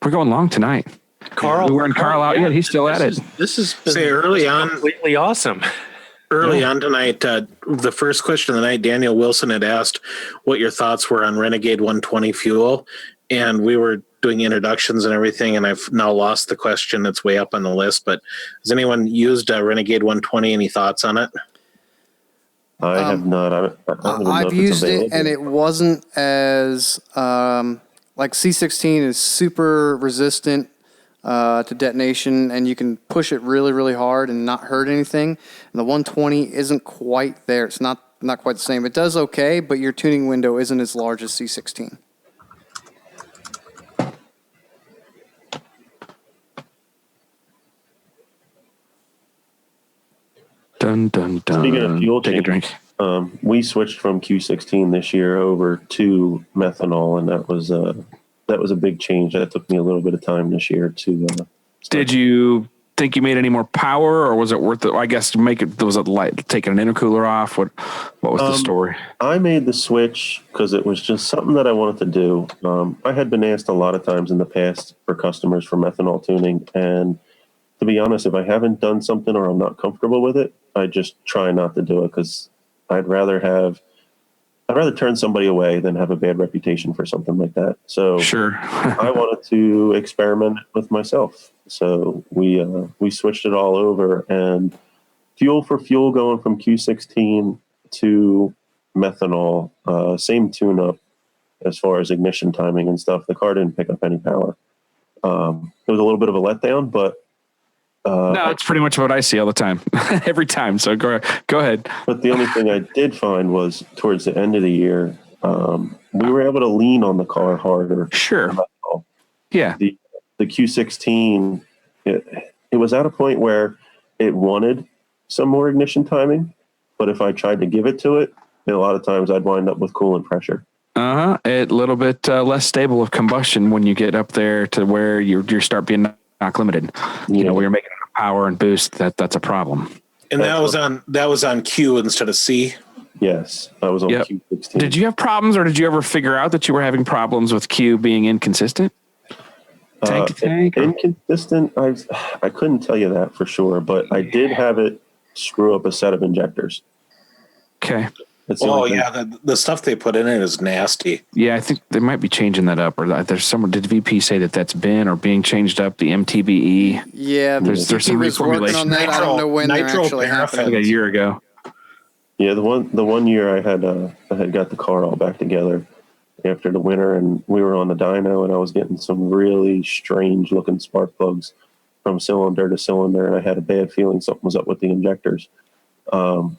We're going long tonight. Karl, we weren't Karl out yet. He's still at it. This has been early on, completely awesome. Early on tonight, the first question of the night, Daniel Wilson had asked what your thoughts were on Renegade 120 fuel, and we were doing introductions and everything, and I've now lost the question. It's way up on the list, but has anyone used Renegade 120? Any thoughts on it? I have not. I don't even know I've if used it's it, and it wasn't as like C16 is super resistant to detonation, and you can push it really, really hard and not hurt anything. And the 120 isn't quite there. It's not quite the same. It does okay, but your tuning window isn't as large as C16. Dun, dun, dun. Speaking of fuel take change, a drink. We switched from Q16 this year over to methanol, and that was a big change. That took me a little bit of time this year to. Did you think you made any more power, or was it worth it? I guess to make it, was it like taking an intercooler off? What was the story? I made the switch because it was just something that I wanted to do. I had been asked a lot of times in the past for customers for methanol tuning, and to be honest, if I haven't done something or I'm not comfortable with it, I just try not to do it, because I'd rather turn somebody away than have a bad reputation for something like that. So sure. I wanted to experiment with myself. So we switched it all over, and fuel for fuel going from Q16 to methanol, same tune-up as far as ignition timing and stuff. The car didn't pick up any power. It was a little bit of a letdown, but No, it's pretty much what I see all the time, every time. So go ahead. But the only thing I did find was towards the end of the year, we were able to lean on the car harder. Sure. Yeah. The Q16, it was at a point where it wanted some more ignition timing, but if I tried to give it to it, a lot of times I'd wind up with coolant pressure. A little bit less stable of combustion when you get up there to where you start being knock limited. You know, where you're making enough power and boost, that's a problem. And that was on Q instead of C. Yes, I was on Q16. Did you have problems, or did you ever figure out that you were having problems with Q being inconsistent? Tank to tank? Inconsistent, I couldn't tell you that for sure, but I did have it screw up a set of injectors. Okay. The stuff they put in it is nasty. Yeah, I think they might be changing that up, or there's someone. Did VP say that's been or being changed up? The MTBE. Yeah, there's some reformulation on that. I don't know when they're actually happening. Like a year ago. Yeah, the one year I had got the car all back together after the winter, and we were on the dyno, and I was getting some really strange looking spark plugs from cylinder to cylinder, and I had a bad feeling something was up with the injectors.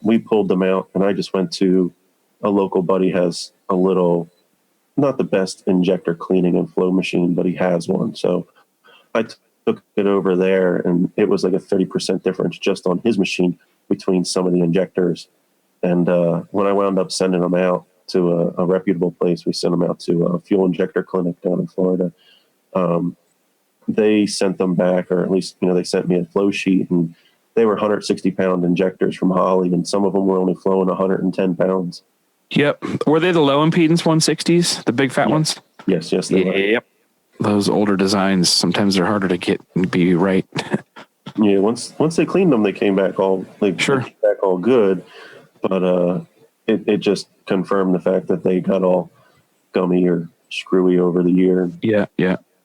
We pulled them out, and I just went to a local buddy has a little, not the best injector cleaning and flow machine, but he has one. So I took it over there, and it was like a 30% difference just on his machine between some of the injectors. And when I wound up sending them out to a reputable place, we sent them out to a fuel injector clinic down in Florida. They sent them back, or at least, they sent me a flow sheet, and they were 160-pound injectors from Holley, and some of them were only flowing 110 pounds. Yep. Were they the low impedance 160s, the big fat ones? Yes, they were. Yep. Those older designs, sometimes they're harder to get and be right. Yeah, once they cleaned them, they came back all good, but it just confirmed the fact that they got all gummy or screwy over the year. Yeah.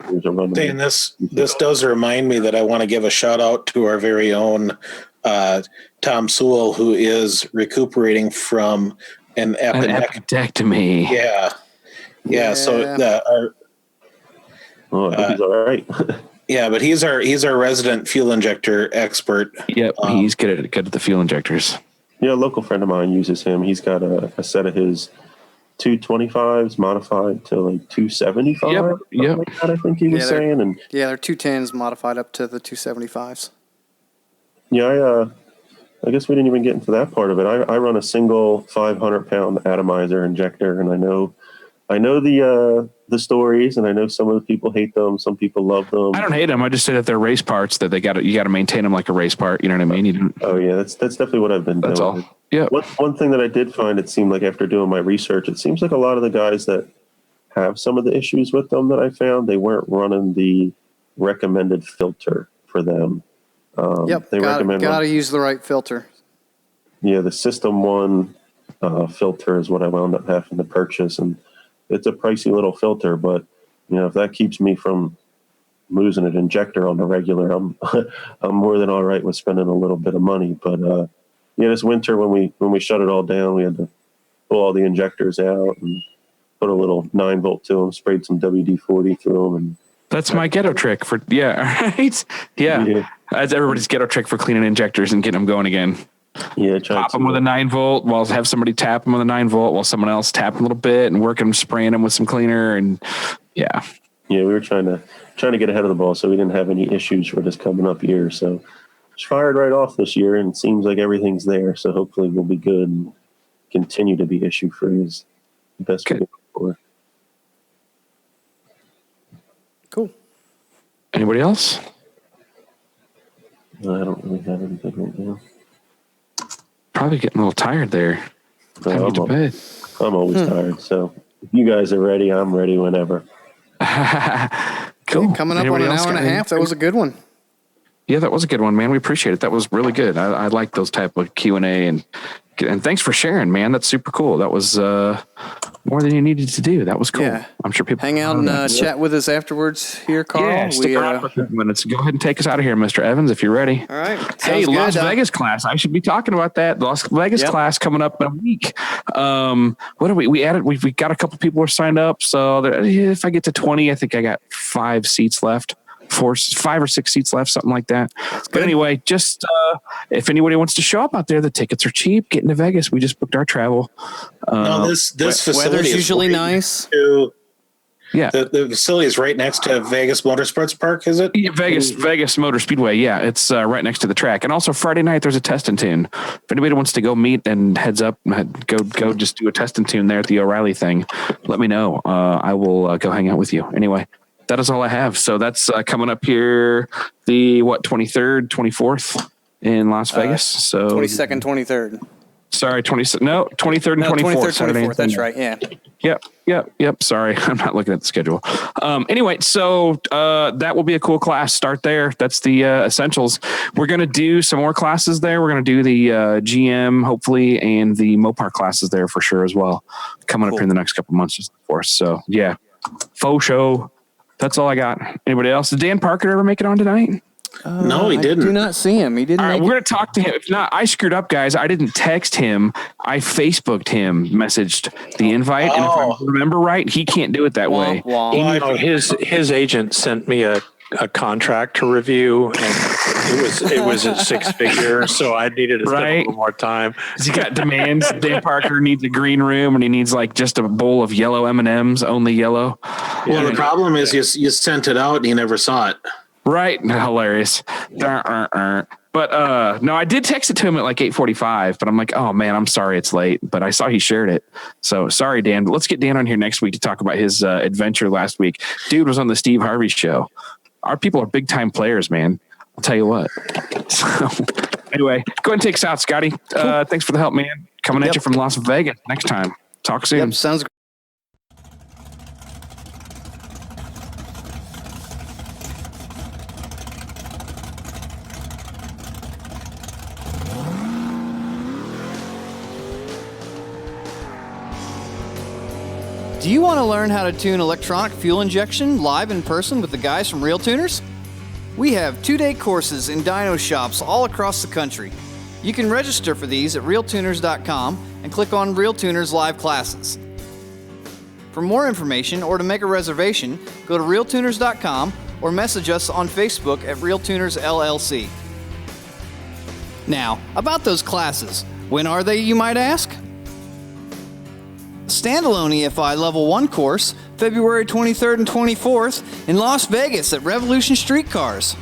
And this does remind me that I want to give a shout out to our very own Tom Sewell, who is recuperating from an appendectomy. Yeah. So I think he's all right. Yeah, but he's our resident fuel injector expert. Yep, he's good at the fuel injectors. Yeah, a local friend of mine uses him. He's got a set of his 225s modified to like 275. Yep. Like that, I think he was saying. And they're 210s modified up to the 275s. Yeah, I guess we didn't even get into that part of it. I run a single 500-pound atomizer injector, and I know the stories, and I know some of the people hate them. Some people love them. I don't hate them. I just say that they're race parts that you got to maintain them like a race part. You know what I mean? Oh yeah, that's definitely what I've been doing. That's all. Yeah. One thing that I did find, it seemed like after doing my research, it seems like a lot of the guys that have some of the issues with them that I found, they weren't running the recommended filter for them. They got to use the right filter. Yeah, the System 1 filter is what I wound up having to purchase, and it's a pricey little filter, but if that keeps me from losing an injector on the regular, I'm more than all right with spending a little bit of money. But this winter when we shut it all down, we had to pull all the injectors out and put a little 9-volt to them, sprayed some WD-40 through them, and that's my ghetto trick for right. Yeah, that's everybody's ghetto trick for cleaning injectors and getting them going again. Yeah, pop them with a 9-volt, while have somebody tap them with a 9-volt, while someone else tap them a little bit and work them, spraying them with some cleaner, and yeah, we were trying to get ahead of the ball so we didn't have any issues for this coming up year. So it's fired right off this year, and it seems like everything's there. So hopefully we'll be good and continue to be issue free as best we can for. Cool. Anybody else? No, I don't really have anything right now. Probably getting a little tired there. Time to get to bed. I'm always tired, so if you guys are ready, I'm ready whenever. Cool. Okay, coming up on an hour and a half. That was a good one. Yeah, that was a good one, man. We appreciate it. That was really good. I like those type of Q&A, and thanks for sharing, man. That's super cool. That was more than you needed to do. That was cool. Yeah. I'm sure people hang out and chat with us afterwards here, Karl. Yeah, stick around for a few minutes. Go ahead and take us out of here, Mr. Evans, if you're ready. All right. Hey, Las Vegas class. I should be talking about that. Las Vegas class coming up in a week. What are we added? We got a couple people who are signed up. So if I get to 20, I think I got 5 seats left. 5 or 6 seats left, something like that. But anyway, just if anybody wants to show up out there, the tickets are cheap. Get into Vegas. We just booked our travel. No, this facility weather's is usually right nice. Yeah. The facility is right next to Vegas Motorsports Park, is it? Yeah, Vegas Motor Speedway. Yeah, it's right next to the track. And also Friday night, there's a test and tune. If anybody wants to go meet and heads up, go just do a test and tune there at the O'Reilly thing, let me know. I will go hang out with you. Anyway, that is all I have. So that's coming up here the 23rd, 24th in Las Vegas. So 22nd, 23rd. Sorry, 23rd and 24th. 24th. That's right. Yeah. Yep. Sorry, I'm not looking at the schedule. Anyway, so that will be a cool class. Start there. That's the essentials. We're going to do some more classes there. We're going to do the GM, hopefully, and the Mopar classes there for sure as well. Coming up here in the next couple months, just for us. So, yeah, faux show. That's all I got. Anybody else? Did Dan Parker ever make it on tonight? No, he didn't. I do not see him. He didn't. All right, we're going to talk to him. If not, I screwed up, guys. I didn't text him. I Facebooked him, messaged the invite. And if I remember right, he can't do it that way. Well, his agent sent me a contract to review, and it was at 6 figures, so I needed to spend a little more time. He got demands. Dan Parker needs a green room, and he needs like just a bowl of yellow M&Ms, only yellow. Well, the problem is you sent it out and he never saw it. Right. Hilarious. But no, I did text it to him at like 8:45, but I'm like, oh man, I'm sorry it's late, but I saw he shared it. So sorry, Dan, but let's get Dan on here next week to talk about his adventure last week. Dude was on the Steve Harvey show. Our people are big time players, man. I'll tell you what. So anyway, go ahead and take us out, Scotty. Thanks for the help, man. Coming at you from Las Vegas next time. Talk soon. Yep, sounds great. Do you want to learn how to tune electronic fuel injection live in person with the guys from RealTuners? We have 2-day courses in dyno shops all across the country. You can register for these at RealTuners.com and click on RealTuners Live Classes. For more information or to make a reservation, go to RealTuners.com or message us on Facebook at RealTuners LLC. Now, about those classes, when are they, you might ask? Standalone EFI Level 1 course, February 23rd and 24th in Las Vegas at Revolution Street Cars.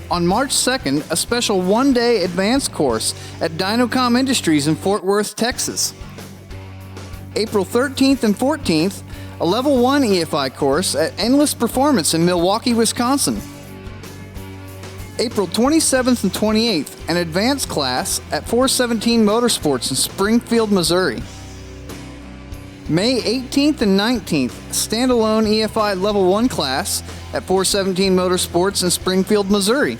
On March 2nd, a special 1-day advanced course at Dynocom Industries in Fort Worth, Texas. April 13th and 14th, a Level 1 EFI course at Endless Performance in Milwaukee, Wisconsin. April 27th and 28th, an advanced class at 417 Motorsports in Springfield, Missouri. May 18th and 19th, standalone EFI Level 1 class at 417 Motorsports in Springfield, Missouri.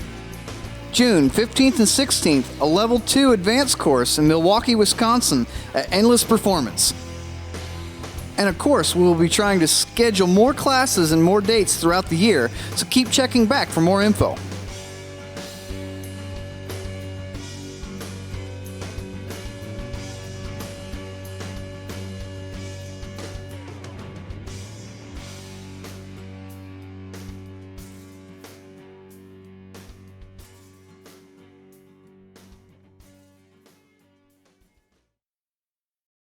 June 15th and 16th, a Level 2 advanced course in Milwaukee, Wisconsin at Endless Performance. And of course, we will be trying to schedule more classes and more dates throughout the year, so keep checking back for more info.